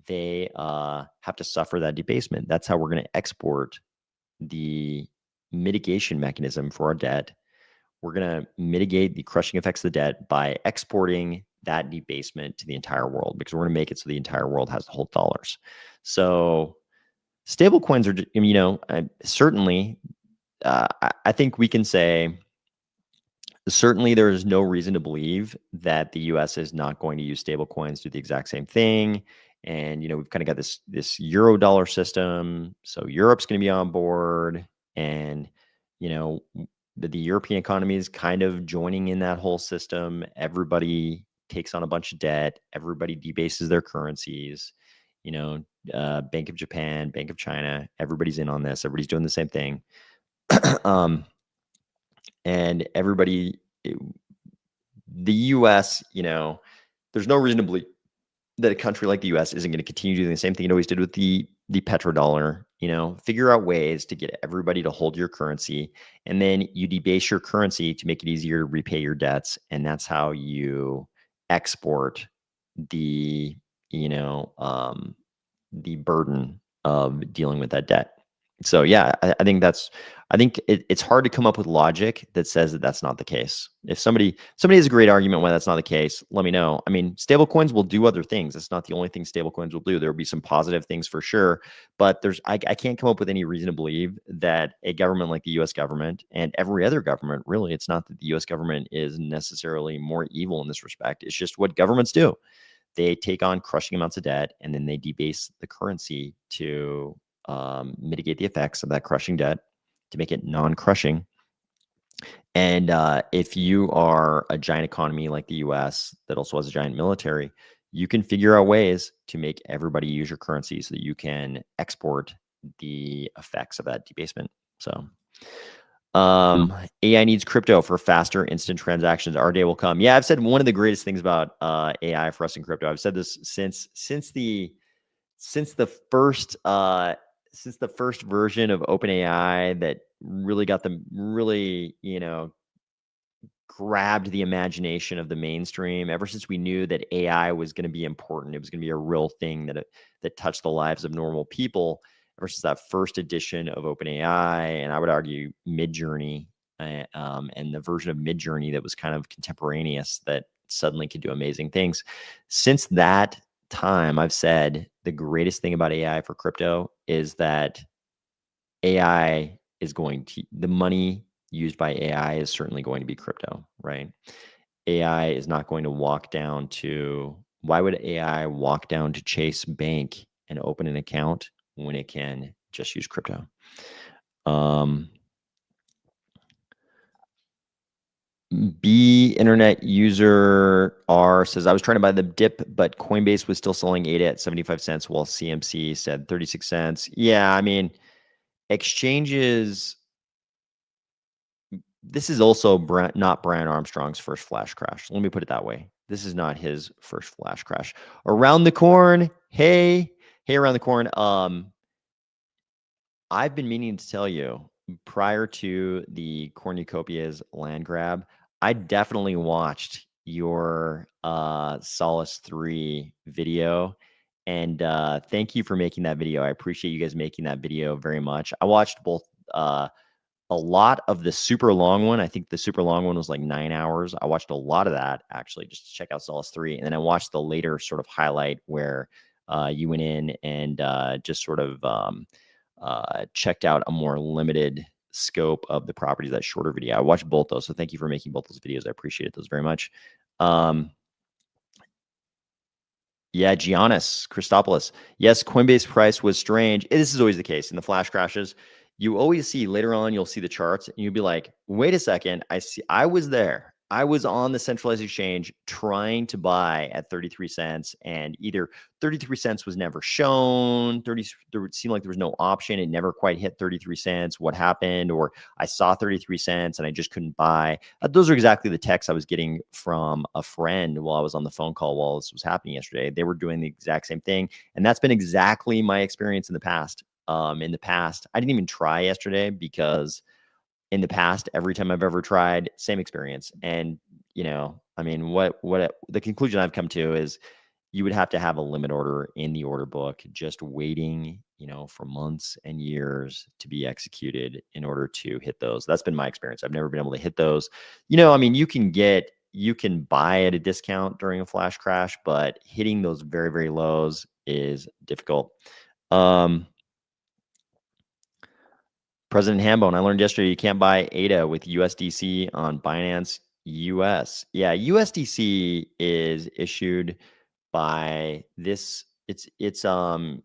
they have to suffer that debasement. That's how we're going to export the mitigation mechanism for our debt. We're going to mitigate the crushing effects of the debt by exporting that debasement to the entire world, because we're going to make it so the entire world has to hold dollars. So stable coins are, certainly, I think we can say, certainly there is no reason to believe that the US is not going to use stable coins to do the exact same thing. And, we've kind of got this euro dollar system. So Europe's going to be on board, and, the European economy is kind of joining in that whole system. Everybody takes on a bunch of debt. Everybody debases their currencies. Bank of Japan, Bank of China, everybody's in on this. Everybody's doing the same thing. And everybody, the US, there's no reason to believe that a country like the US isn't going to continue doing the same thing it always did with the petrodollar. Figure out ways to get everybody to hold your currency, and then you debase your currency to make it easier to repay your debts. And that's how you export the, the burden of dealing with that debt. So yeah, I think it's hard to come up with logic that says that that's not the case. If somebody has a great argument why that's not the case, let me know. I mean, stable coins will do other things. It's not the only thing stable coins will do. There will be some positive things for sure, but I can't come up with any reason to believe that a government like the US government, and every other government, really, it's not that the US government is necessarily more evil in this respect. It's just what governments do. They take on crushing amounts of debt, and then they debase the currency to mitigate the effects of that crushing debt, to make it non-crushing. And if you are a giant economy like the US that also has a giant military, you can figure out ways to make everybody use your currency so that you can export the effects of that debasement. So AI needs crypto for faster instant transactions. Our day will come. Yeah, I've said one of the greatest things about AI for us in crypto. I've said this since the first version of OpenAI that really got them really, grabbed the imagination of the mainstream. Ever since we knew that AI was going to be important, it was going to be a real thing that touched the lives of normal people. Ever since that first edition of OpenAI, and I would argue Midjourney, and the version of Midjourney that was kind of contemporaneous, that suddenly could do amazing things. Since that time, I've said the greatest thing about AI for crypto is that AI is the money used by AI is certainly going to be crypto, right? AI is not going to why would AI walk down to Chase Bank and open an account when it can just use crypto? B internet user R says, I was trying to buy the dip, but Coinbase was still selling ADA at 75 cents while CMC said 36 cents. Yeah, I mean, exchanges, this is also not Brian Armstrong's first flash crash. Let me put it that way. This is not his first flash crash. Around the corn, hey, around the corn. I've been meaning to tell you, prior to the cornucopia's land grab, I definitely watched your Solace 3 video. And thank you for making that video. I appreciate you guys making that video very much. I watched both a lot of the super long one. I think the super long one was like 9 hours. I watched a lot of that actually just to check out Solus 3. And then I watched the later sort of highlight where you went in and just sort of checked out a more limited scope of the properties, that shorter video. I watched both those. So thank you for making both those videos. I appreciate those very much. Yeah, Giannis Christopoulos. Yes, Coinbase price was strange. This is always the case in the flash crashes. You always see later on, you'll see the charts and you'll be like, wait a second. I was there. I was on the centralized exchange trying to buy at 33 cents, and either 33 cents was never shown. There seemed like there was no option. It never quite hit 33 cents. What happened? Or I saw 33 cents and I just couldn't buy. Those are exactly the texts I was getting from a friend while I was on the phone call while this was happening yesterday. They were doing the exact same thing. And that's been exactly my experience in the past. I didn't even try yesterday because in the past, every time I've ever tried, same experience. And, I mean, the conclusion I've come to is you would have to have a limit order in the order book, just waiting, for months and years to be executed in order to hit those. That's been my experience. I've never been able to hit those. I mean, you can buy at a discount during a flash crash, but hitting those very, very lows is difficult. President Hambone, I learned yesterday you can't buy ADA with USDC on Binance US. Yeah, USDC is issued by this. I'm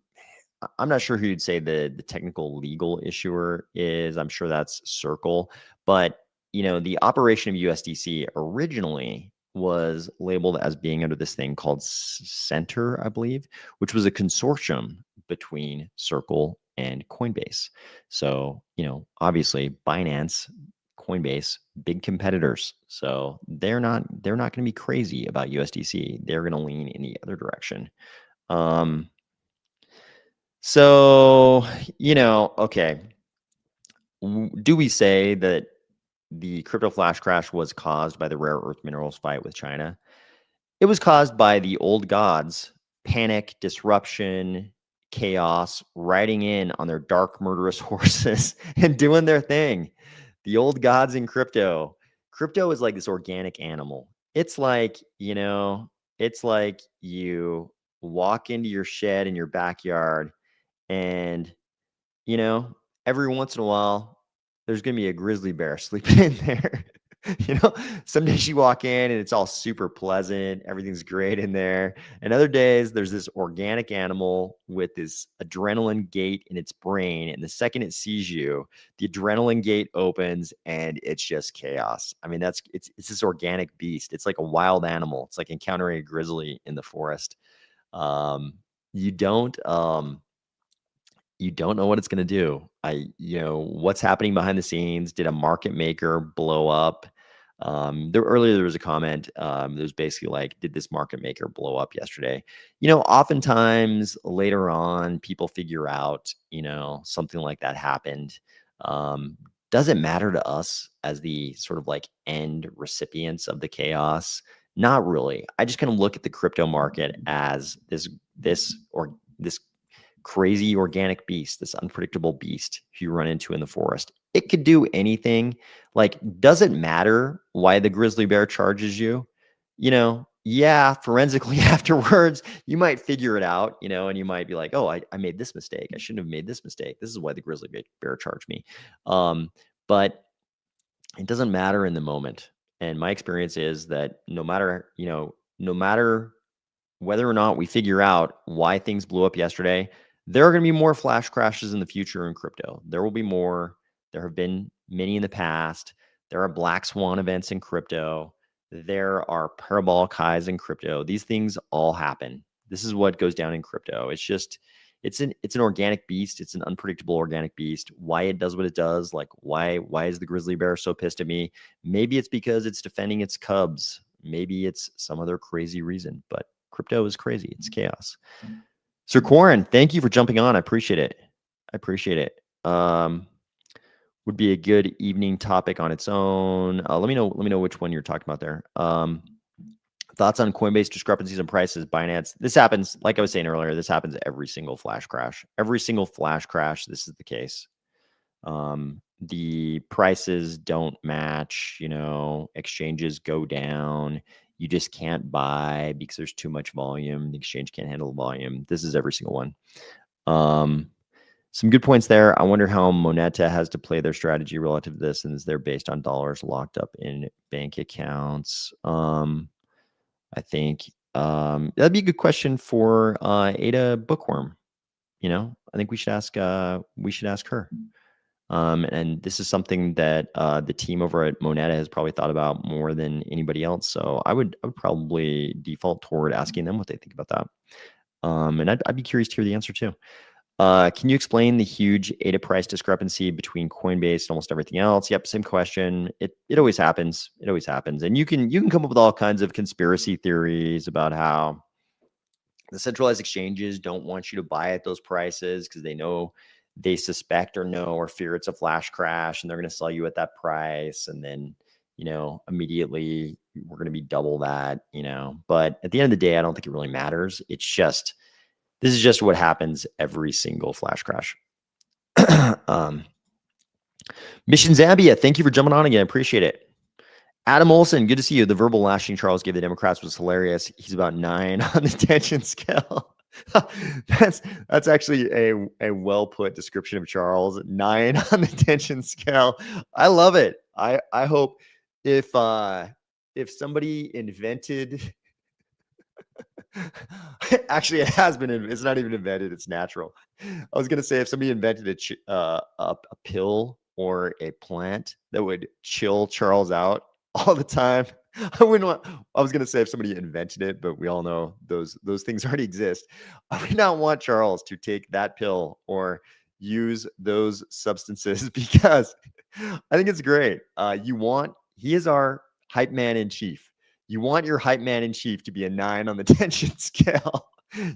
not sure who you'd say the technical legal issuer is. I'm sure that's Circle, but the operation of USDC originally was labeled as being under this thing called Center, I believe, which was a consortium between Circle and Coinbase. So, obviously Binance, Coinbase, big competitors. So they're not going to be crazy about USDC. They're going to lean in the other direction. So, okay. Do we say that the crypto flash crash was caused by the rare earth minerals fight with China? It was caused by the old gods, panic, disruption, chaos, riding in on their dark, murderous horses and doing their thing. The old gods in crypto. Crypto is like this organic animal. It's like, it's like you walk into your shed in your backyard and, every once in a while, there's going to be a grizzly bear sleeping in there. Some days you walk in and it's all super pleasant. Everything's great in there. And other days there's this organic animal with this adrenaline gate in its brain. And the second it sees you, the adrenaline gate opens and it's just chaos. I mean, it's this organic beast. It's like a wild animal. It's like encountering a grizzly in the forest. You don't know what it's going to do. What's happening behind the scenes. Did a market maker blow up? Earlier there was a comment. That was basically like, did this market maker blow up yesterday? Oftentimes later on, people figure out, something like that happened. Doesn't matter to us as the sort of like end recipients of the chaos. Not really. I just kind of look at the crypto market as this crazy organic beast, this unpredictable beast you run into in the forest. It could do anything. Like, doesn't matter why the grizzly bear charges you. Yeah, forensically afterwards, you might figure it out, and you might be like, oh, I made this mistake. I shouldn't have made this mistake. This is why the grizzly bear charged me. But it doesn't matter in the moment. And my experience is that no matter whether or not we figure out why things blew up yesterday, there are going to be more flash crashes in the future in crypto. There will be more. There have been many in the past. There are black swan events in crypto. There are parabolic highs in crypto. These things all happen. This is what goes down in crypto. It's an organic beast. It's an unpredictable organic beast. Why it does what it does, like why is the grizzly bear so pissed at me? Maybe it's because it's defending its cubs. Maybe it's some other crazy reason, but crypto is crazy. It's chaos. Sir Quarren, thank you for jumping on. I appreciate it. Would be a good evening topic on its own. Let me know which one you're talking about there. Thoughts on Coinbase discrepancies in prices, Binance. This happens, like I was saying earlier, this happens every single flash crash. Every single flash crash, this is the case. The prices don't match, exchanges go down. You just can't buy because there's too much volume. The exchange can't handle the volume. This is every single one. Some good points there. I wonder how Moneta has to play their strategy relative to this, and is they're based on dollars locked up in bank accounts. I think that'd be a good question for Ada Bookworm. I think we should ask her. And this is something that the team over at Moneta has probably thought about more than anybody else. So I would probably default toward asking them what they think about that. And I'd be curious to hear the answer too. Can you explain the huge ADA price discrepancy between Coinbase and almost everything else? Yep, same question. It always happens. It always happens. And you can come up with all kinds of conspiracy theories about how the centralized exchanges don't want you to buy at those prices because they suspect or know or fear it's a flash crash, and they're going to sell you at that price. And then, immediately we're going to be double that, but at the end of the day, I don't think it really matters. This is just what happens every single flash crash. Mission Zambia, thank you for jumping on again. Appreciate it. Adam Olson, good to see you. The verbal lashing Charles gave the Democrats was hilarious. He's about 9 on the tension scale. That's actually a well put description of Charles. 9 on the tension scale. I love it. I hope if somebody invented actually it has been, it's not even invented, it's natural. I was gonna say if somebody invented a pill or a plant that would chill Charles out all the time, I was gonna say if somebody invented it, but we all know those things already exist. I would not want Charles to take that pill or use those substances because I think it's great. He is our hype man in chief. You want your hype man in chief to be a 9 on the tension scale.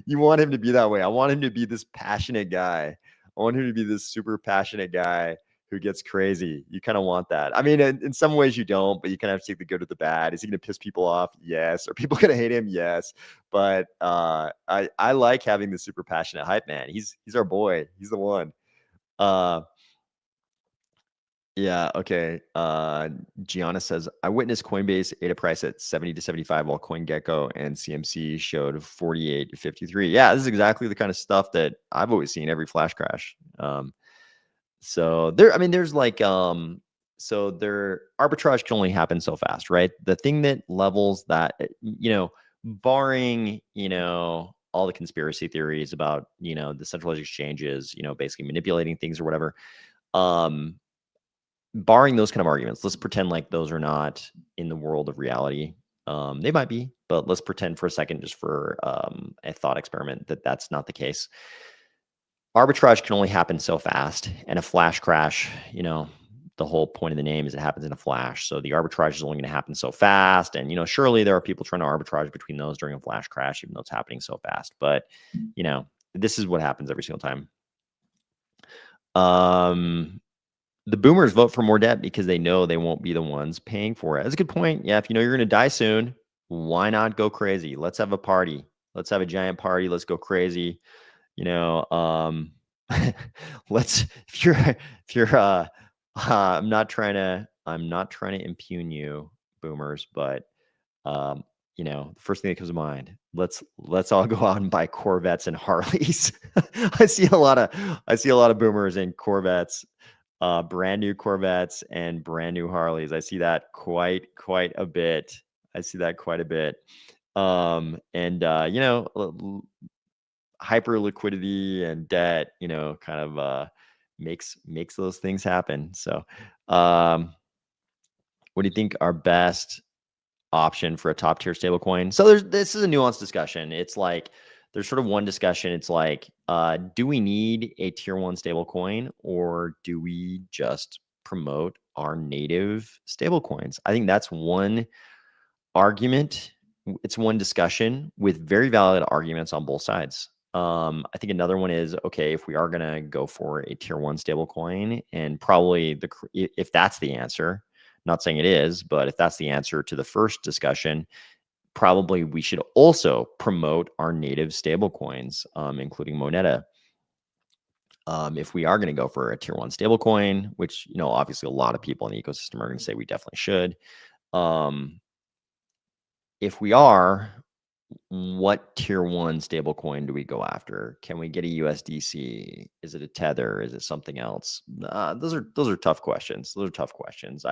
You want him to be that way. I want him to be this passionate guy. I want him to be this super passionate guy who gets crazy. You kind of want that. I mean, in some ways you don't, but you kind of have to take the good with the bad. Is he going to piss people off? Yes. Are people going to hate him? Yes. But I like having the super passionate hype man. He's our boy. He's the one. Yeah, okay. Gianna says, I witnessed Coinbase ADA price at 70 to 75 while CoinGecko and CMC showed 48 to 53. Yeah, this is exactly the kind of stuff that I've always seen every flash crash. So there's like, so their arbitrage can only happen so fast, right? The thing that levels that, barring, all the conspiracy theories about, the centralized exchanges, basically manipulating things or whatever. Barring those kind of arguments, let's pretend like those are not in the world of reality. They might be, but let's pretend for a second, just for a thought experiment, that that's not the case. Arbitrage can only happen so fast, and a flash crash, the whole point of the name is it happens in a flash. So the arbitrage is only going to happen so fast. And, surely there are people trying to arbitrage between those during a flash crash, even though it's happening so fast. But, this is what happens every single time. The boomers vote for more debt because they know they won't be the ones paying for it. That's a good point. Yeah, if you know you're going to die soon, why not go crazy? Let's have a party. Let's have a giant party. Let's go crazy. Let's if you're I'm not trying to impugn you, boomers, but the first thing that comes to mind, let's all go out and buy Corvettes and Harleys. I see a lot of boomers in Corvettes. Brand new Corvettes and brand new Harleys. I see that quite a bit. Hyper liquidity and debt, kind of makes those things happen. So, what do you think our best option for a top tier stablecoin? So this is a nuanced discussion. It's like, there's sort of one discussion. It's like, do we need a tier 1 stablecoin, or do we just promote our native stablecoins? I think that's one argument. It's one discussion with very valid arguments on both sides. I think another one is, okay, if we are going to go for a tier 1 stablecoin, and probably if that's the answer, not saying it is, but if that's the answer to the first discussion, probably we should also promote our native stablecoins, including Moneta. If we are going to go for a tier 1 stablecoin, which, obviously a lot of people in the ecosystem are going to say we definitely should. If we are, what tier 1 stablecoin do we go after? Can we get a USDC? Is it a Tether? Is it something else? Those are tough questions. Those are tough questions.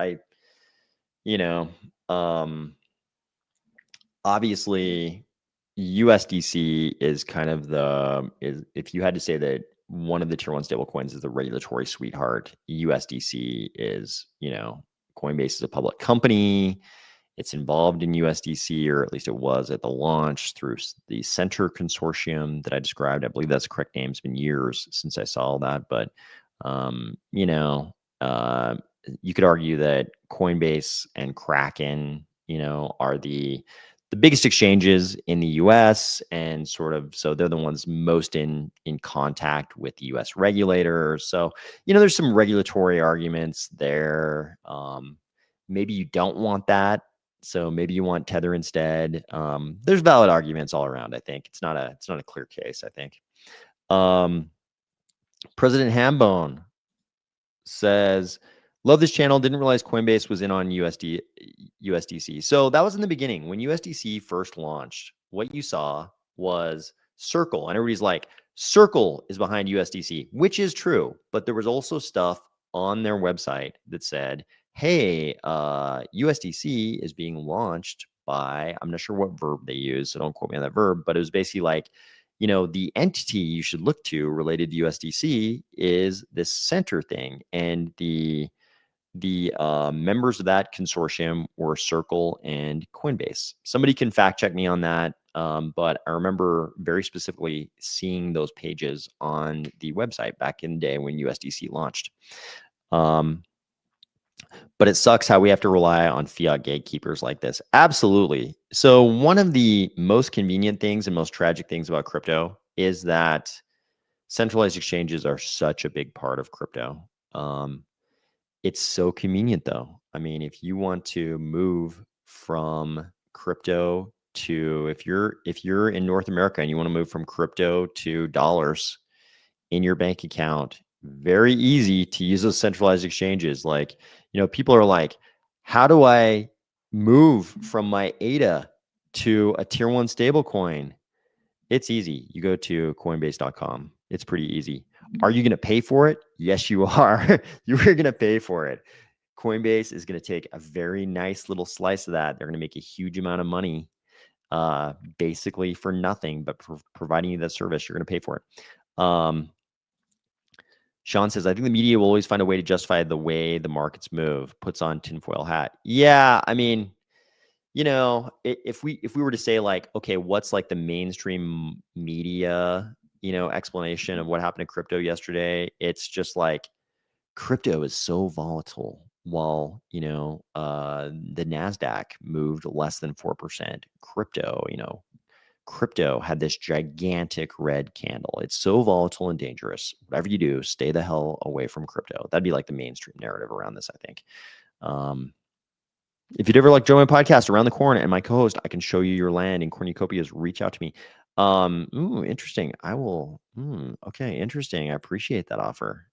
Obviously USDC is kind of if you had to say that one of the tier 1 stablecoins is the regulatory sweetheart, USDC is, Coinbase is a public company. It's involved in USDC, or at least it was at the launch through the Center Consortium that I described. I believe that's the correct name. It's been years since I saw that, but you could argue that Coinbase and Kraken, are the biggest exchanges in the US, and so they're the ones most in contact with the US regulators. So, there's some regulatory arguments there. Maybe you don't want that. So maybe you want Tether instead. There's valid arguments all around. I think it's not a clear case. I think. President Hambone says, "Love this channel. Didn't realize Coinbase was in on USDC." So that was in the beginning when USDC first launched. What you saw was Circle, and everybody's like, "Circle is behind USDC," which is true. But there was also stuff on their website that said, "Hey, USDC is being launched by," I'm not sure what verb they use, so don't quote me on that verb, but it was basically like, the entity you should look to related to USDC is this center thing. And the members of that consortium were Circle and Coinbase. Somebody can fact check me on that. But I remember very specifically seeing those pages on the website back in the day when USDC launched. But it sucks how we have to rely on fiat gatekeepers like this. Absolutely. So one of the most convenient things and most tragic things about crypto is that centralized exchanges are such a big part of crypto. It's so convenient though. I mean, if you want to move from crypto to, if you're in North America and you want to move from crypto to dollars in your bank account, very easy to use those centralized exchanges. Like, people are like, how do I move from my ADA to a tier 1 stablecoin? It's easy. You go to coinbase.com. It's pretty easy. Are you going to pay for it? Yes, you are. You are going to pay for it. Coinbase is going to take a very nice little slice of that. They're going to make a huge amount of money, basically for nothing, but for providing you that service, you're going to pay for it. Sean says, "I think the media will always find a way to justify the way the markets move," puts on tinfoil hat. Yeah, I mean, if we were to say like, okay, what's like the mainstream media, explanation of what happened to crypto yesterday? It's just like crypto is so volatile while, the NASDAQ moved less than 4%. Crypto had this gigantic red candle. It's so volatile and dangerous. Whatever you do, stay the hell away from crypto. That'd be like the mainstream narrative around this, I think. If you'd ever like join my podcast Around the Corner and my co-host, I can show you your land in cornucopias. Reach out to me. Ooh, interesting. I will. Okay, interesting. I appreciate that offer.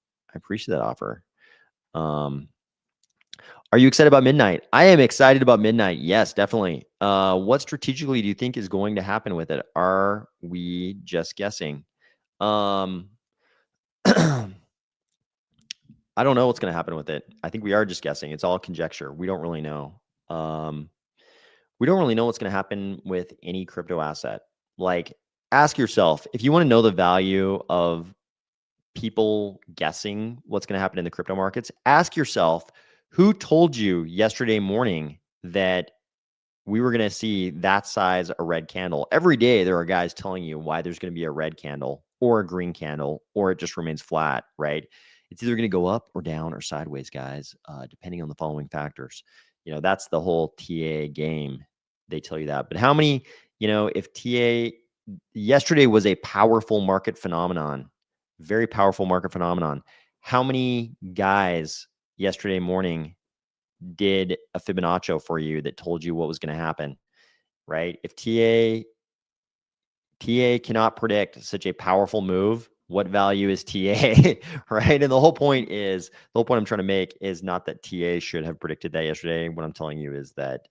Are you excited about midnight? I am excited about midnight. Yes, definitely. What strategically do you think is going to happen with it? Are we just guessing? I don't know what's going to happen with it. I think we are just guessing. It's all conjecture. We don't really know. We don't really know what's going to happen with any crypto asset. Like, ask yourself, if you want to know the value of people guessing what's going to happen in the crypto markets, ask yourself, who told you yesterday morning that we were going to see that size a red candle? Every day there are guys telling you why there's going to be a red candle or a green candle, or it just remains flat, right? It's either going to go up or down or sideways, guys, depending on the following factors. That's the whole TA game. They tell you that. But how many, if TA yesterday was a powerful market phenomenon, very powerful market phenomenon, how many guys yesterday morning did a Fibonacci for you that told you what was going to happen, right? If TA cannot predict such a powerful move, What value is TA, right? And the whole point I'm trying to make is not that TA should have predicted that yesterday. What I'm telling you is that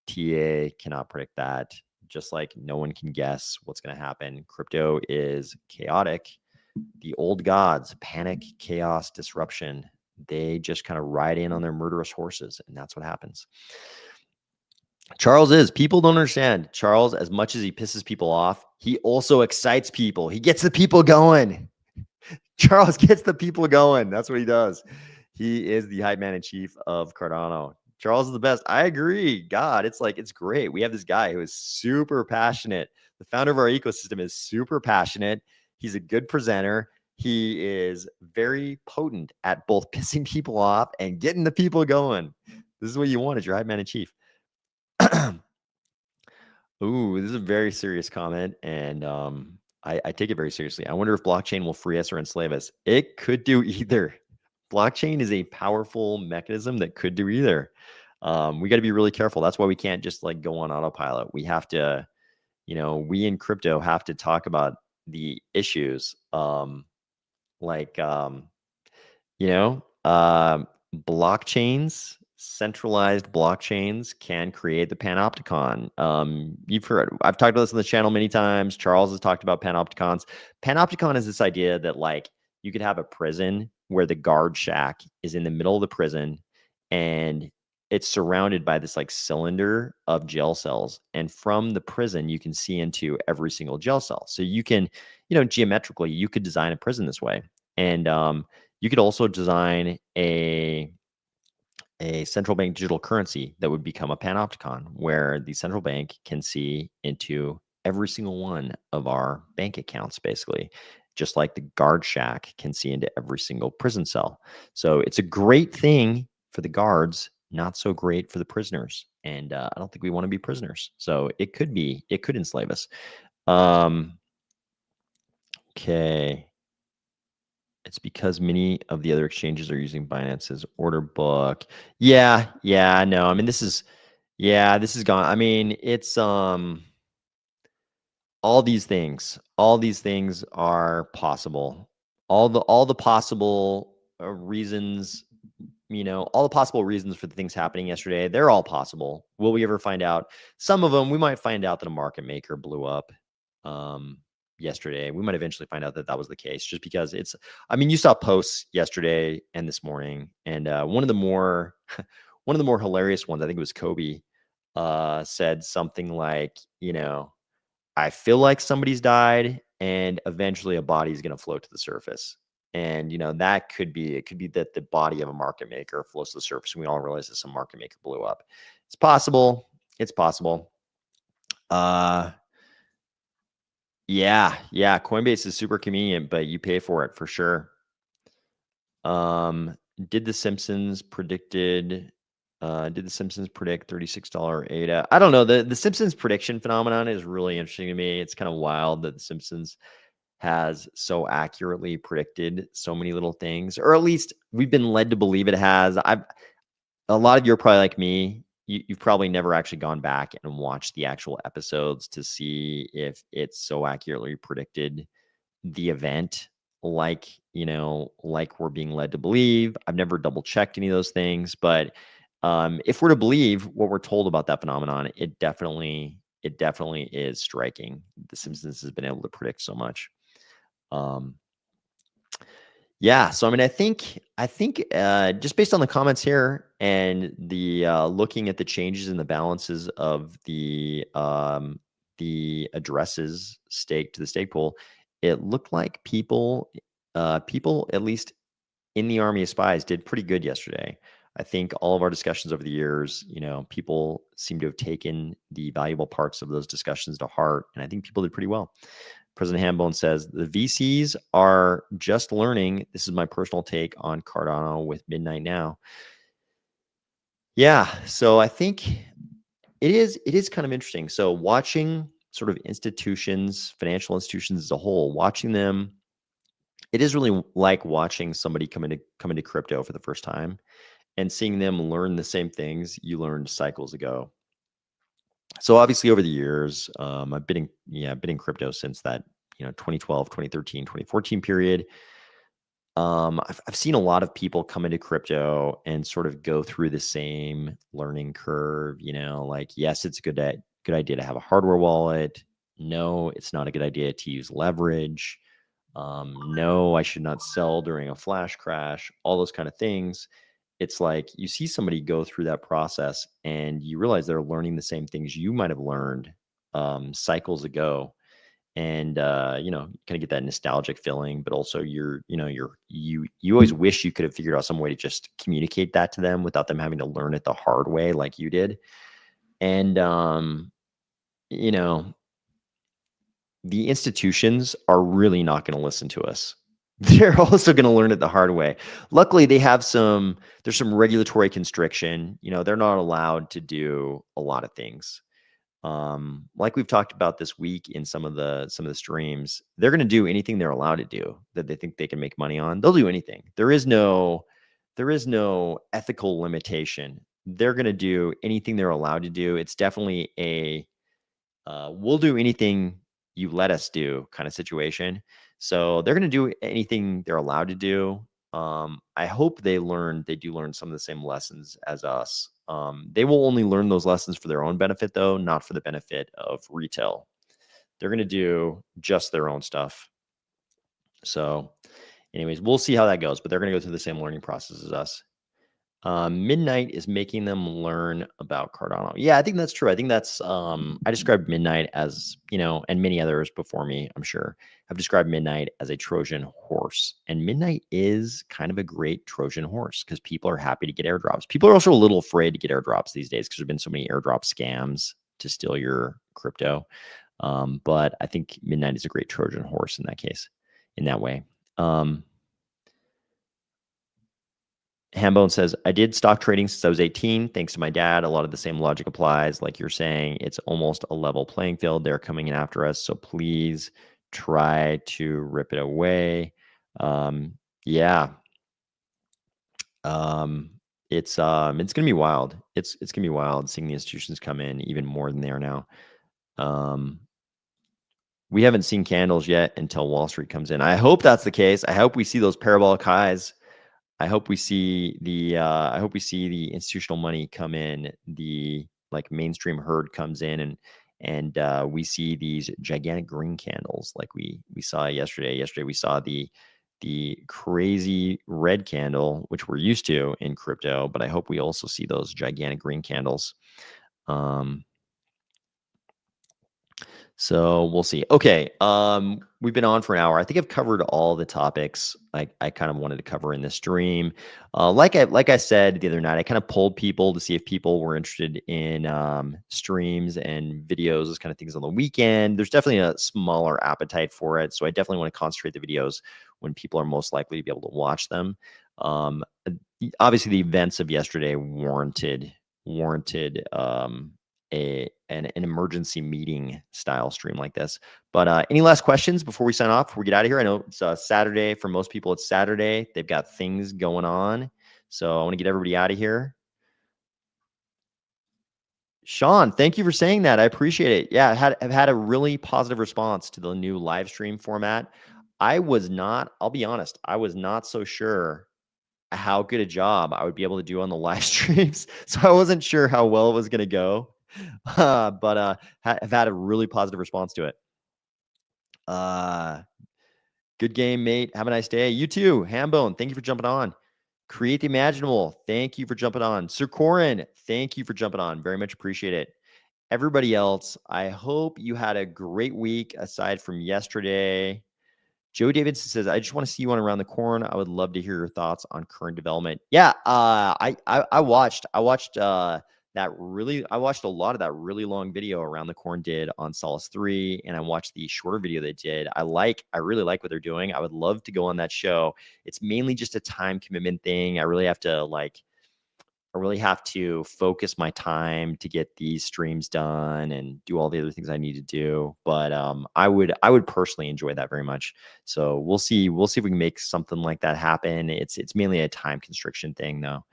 TA cannot predict that, just like no one can guess what's going to happen. Crypto is chaotic. The old gods, panic, chaos, disruption, they just kind of ride in on their murderous horses, and that's what happens. People don't understand. Charles, as much as he pisses people off, he also excites people. He gets the people going. Charles gets the people going. That's what he does. He is the hype man in chief of Cardano. Charles is the best. I agree. God, it's great. We have this guy who is super passionate. The founder of our ecosystem is super passionate. He's a good presenter. He is very potent at both pissing people off and getting the people going. This is what you want as your hype man in chief. Ooh, this is a very serious comment, and I take it very seriously. I wonder if blockchain will free us or enslave us. It could do either. Blockchain is a powerful mechanism that could do either. We got to be really careful. That's why we can't just like go on autopilot. We have to, we in crypto have to talk about the issues. You know, blockchains, centralized blockchains can create the panopticon. I've talked about this on the channel many times. Charles has talked about panopticons. Panopticon is this idea that like you could have a prison where the guard shack is in the middle of the prison and it's surrounded by this like cylinder of jail cells. And from the prison, you can see into every single jail cell. So you can, geometrically, you could design a prison this way. And you could also design a central bank digital currency that would become a panopticon, where the central bank can see into every single one of our bank accounts, basically, just like the guard shack can see into every single prison cell. So it's a great thing for the guards, not so great for the prisoners. And I don't think we want to be prisoners. So it could enslave us. Okay. It's because many of the other exchanges are using Binance's order book. Yeah, I know. I mean, this is gone. I mean, it's all these things are possible. All the possible reasons, all the possible reasons for the things happening yesterday, they're all possible. Will we ever find out? Some of them, we might find out that a market maker blew up. Yesterday, we might eventually find out that that was the case, just because you saw posts yesterday and this morning, and one of the more hilarious ones, I think it was Kobe, said something like, I feel like somebody's died and eventually a body is going to float to the surface. And that could be that the body of a market maker floats to the surface and we all realize that some market maker blew up. It's possible. Yeah, Coinbase is super convenient, but you pay for it for sure. Did the Simpsons predict $36 ADA? I don't know. The Simpsons prediction phenomenon is really interesting to me. It's kind of wild that the Simpsons has so accurately predicted so many little things, or at least we've been led to believe it has. A lot of you are probably like me. You've probably never actually gone back and watched the actual episodes to see if it's so accurately predicted the event like we're being led to believe. I've never double checked any of those things, but if we're to believe what we're told about that phenomenon, it definitely is striking. The Simpsons has been able to predict so much. Yeah, so I think just based on the comments here and the looking at the changes in the balances of the addresses staked to the stake pool, it looked like people at least in the army of spies did pretty good yesterday. I think all of our discussions over the years, people seem to have taken the valuable parts of those discussions to heart, and I think people did pretty well. President Hambone says the VCs are just learning. This is my personal take on Cardano with midnight now. Yeah, so I think it is kind of interesting. So watching sort of institutions, financial institutions as a whole, watching them, it is really like watching somebody come into crypto for the first time and seeing them learn the same things you learned cycles ago. So obviously over the years, I've been in crypto since that 2012, 2013, 2014 period. I've seen a lot of people come into crypto and sort of go through the same learning curve. Like, yes, it's a good idea to have a hardware wallet. No, it's not a good idea to use leverage. No, I should not sell during a flash crash. All those kind of things. It's like you see somebody go through that process, and you realize they're learning the same things you might have learned cycles ago. And kind of get that nostalgic feeling, but also you always wish you could have figured out some way to just communicate that to them without them having to learn it the hard way like you did. And the institutions are really not going to listen to us. They're also going to learn it the hard way. Luckily, there's some regulatory constriction. They're not allowed to do a lot of things. Like we've talked about this week in some of the streams, they're going to do anything they're allowed to do that they think they can make money on. They'll do anything. There is no ethical limitation. They're going to do anything they're allowed to do. It's definitely we'll do anything you let us do kind of situation. So they're going to do anything they're allowed to do. I hope they do learn some of the same lessons as us. They will only learn those lessons for their own benefit, though, not for the benefit of retail. They're going to do just their own stuff. So anyways, we'll see how that goes, but they're going to go through the same learning process as us. Midnight is making them learn about Cardano. Yeah, I think that's true. I think that's I described Midnight as, and many others before me, I'm sure, have described Midnight as a Trojan horse. And Midnight is kind of a great Trojan horse because people are happy to get airdrops. People are also a little afraid to get airdrops these days because there's been so many airdrop scams to steal your crypto. But I think Midnight is a great Trojan horse in that case, in that way. Hambone says, I did stock trading since I was 18. Thanks to my dad. A lot of the same logic applies. Like you're saying, it's almost a level playing field. They're coming in after us. So please try to rip it away. Yeah. It's going to be wild. It's going to be wild seeing the institutions come in even more than they are now. We haven't seen candles yet until Wall Street comes in. I hope that's the case. I hope we see those parabolic highs. I hope we see the institutional money come in, the mainstream herd comes in, and we see these gigantic green candles like we saw yesterday. Yesterday we saw the crazy red candle, which we're used to in crypto, but I hope we also see those gigantic green candles. So we'll see. Okay. We've been on for an hour. I think I've covered all the topics I kind of wanted to cover in this stream. Like I said the other night, I kind of polled people to see if people were interested in streams and videos, those kind of things on the weekend. There's definitely a smaller appetite for it. So I definitely want to concentrate the videos when people are most likely to be able to watch them. Obviously the events of yesterday warranted an emergency meeting style stream like this. But any last questions before we sign off, before we get out of here? I know it's Saturday. For most people, it's Saturday. They've got things going on. So I want to get everybody out of here. Sean, thank you for saying that. I appreciate it. Yeah, I've had a really positive response to the new live stream format. I'll be honest, I was not so sure how good a job I would be able to do on the live streams. So I wasn't sure how well it was going to go. But I've had a really positive response to it. Good game, mate. Have a nice day. You too. Hambone, thank you for jumping on. Create the Imaginable, thank you for jumping on. Sir Corin, thank you for jumping on. Very much appreciate it. Everybody else, I hope you had a great week aside from yesterday. Joe Davidson says, I just want to see you on Around the Corn. I would love to hear your thoughts on current development. Yeah, I watched a lot of that really long video Around the Corn did on Solace 3, and I watched the shorter video they did. I really like what they're doing. I would love to go on that show. It's mainly just a time commitment thing. I really have to focus my time to get these streams done and do all the other things I need to do. But I would personally enjoy that very much. So we'll see if we can make something like that happen. It's mainly a time constriction thing though.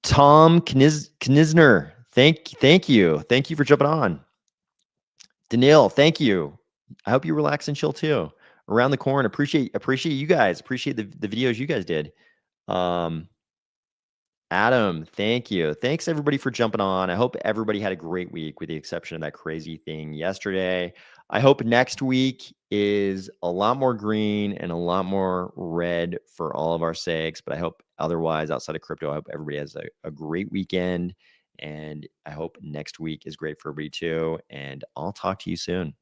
Tom Knisner, thank you for jumping on. Daniil, thank you. I hope you relax and chill too. Around the corn. Appreciate you guys. Appreciate the videos you guys did. Adam, thank you. Thanks everybody for jumping on. I hope everybody had a great week with the exception of that crazy thing yesterday. I hope next week is a lot more green and a lot more red for all of our sakes. But I hope otherwise, outside of crypto, I hope everybody has a great weekend. And I hope next week is great for everybody too. And I'll talk to you soon.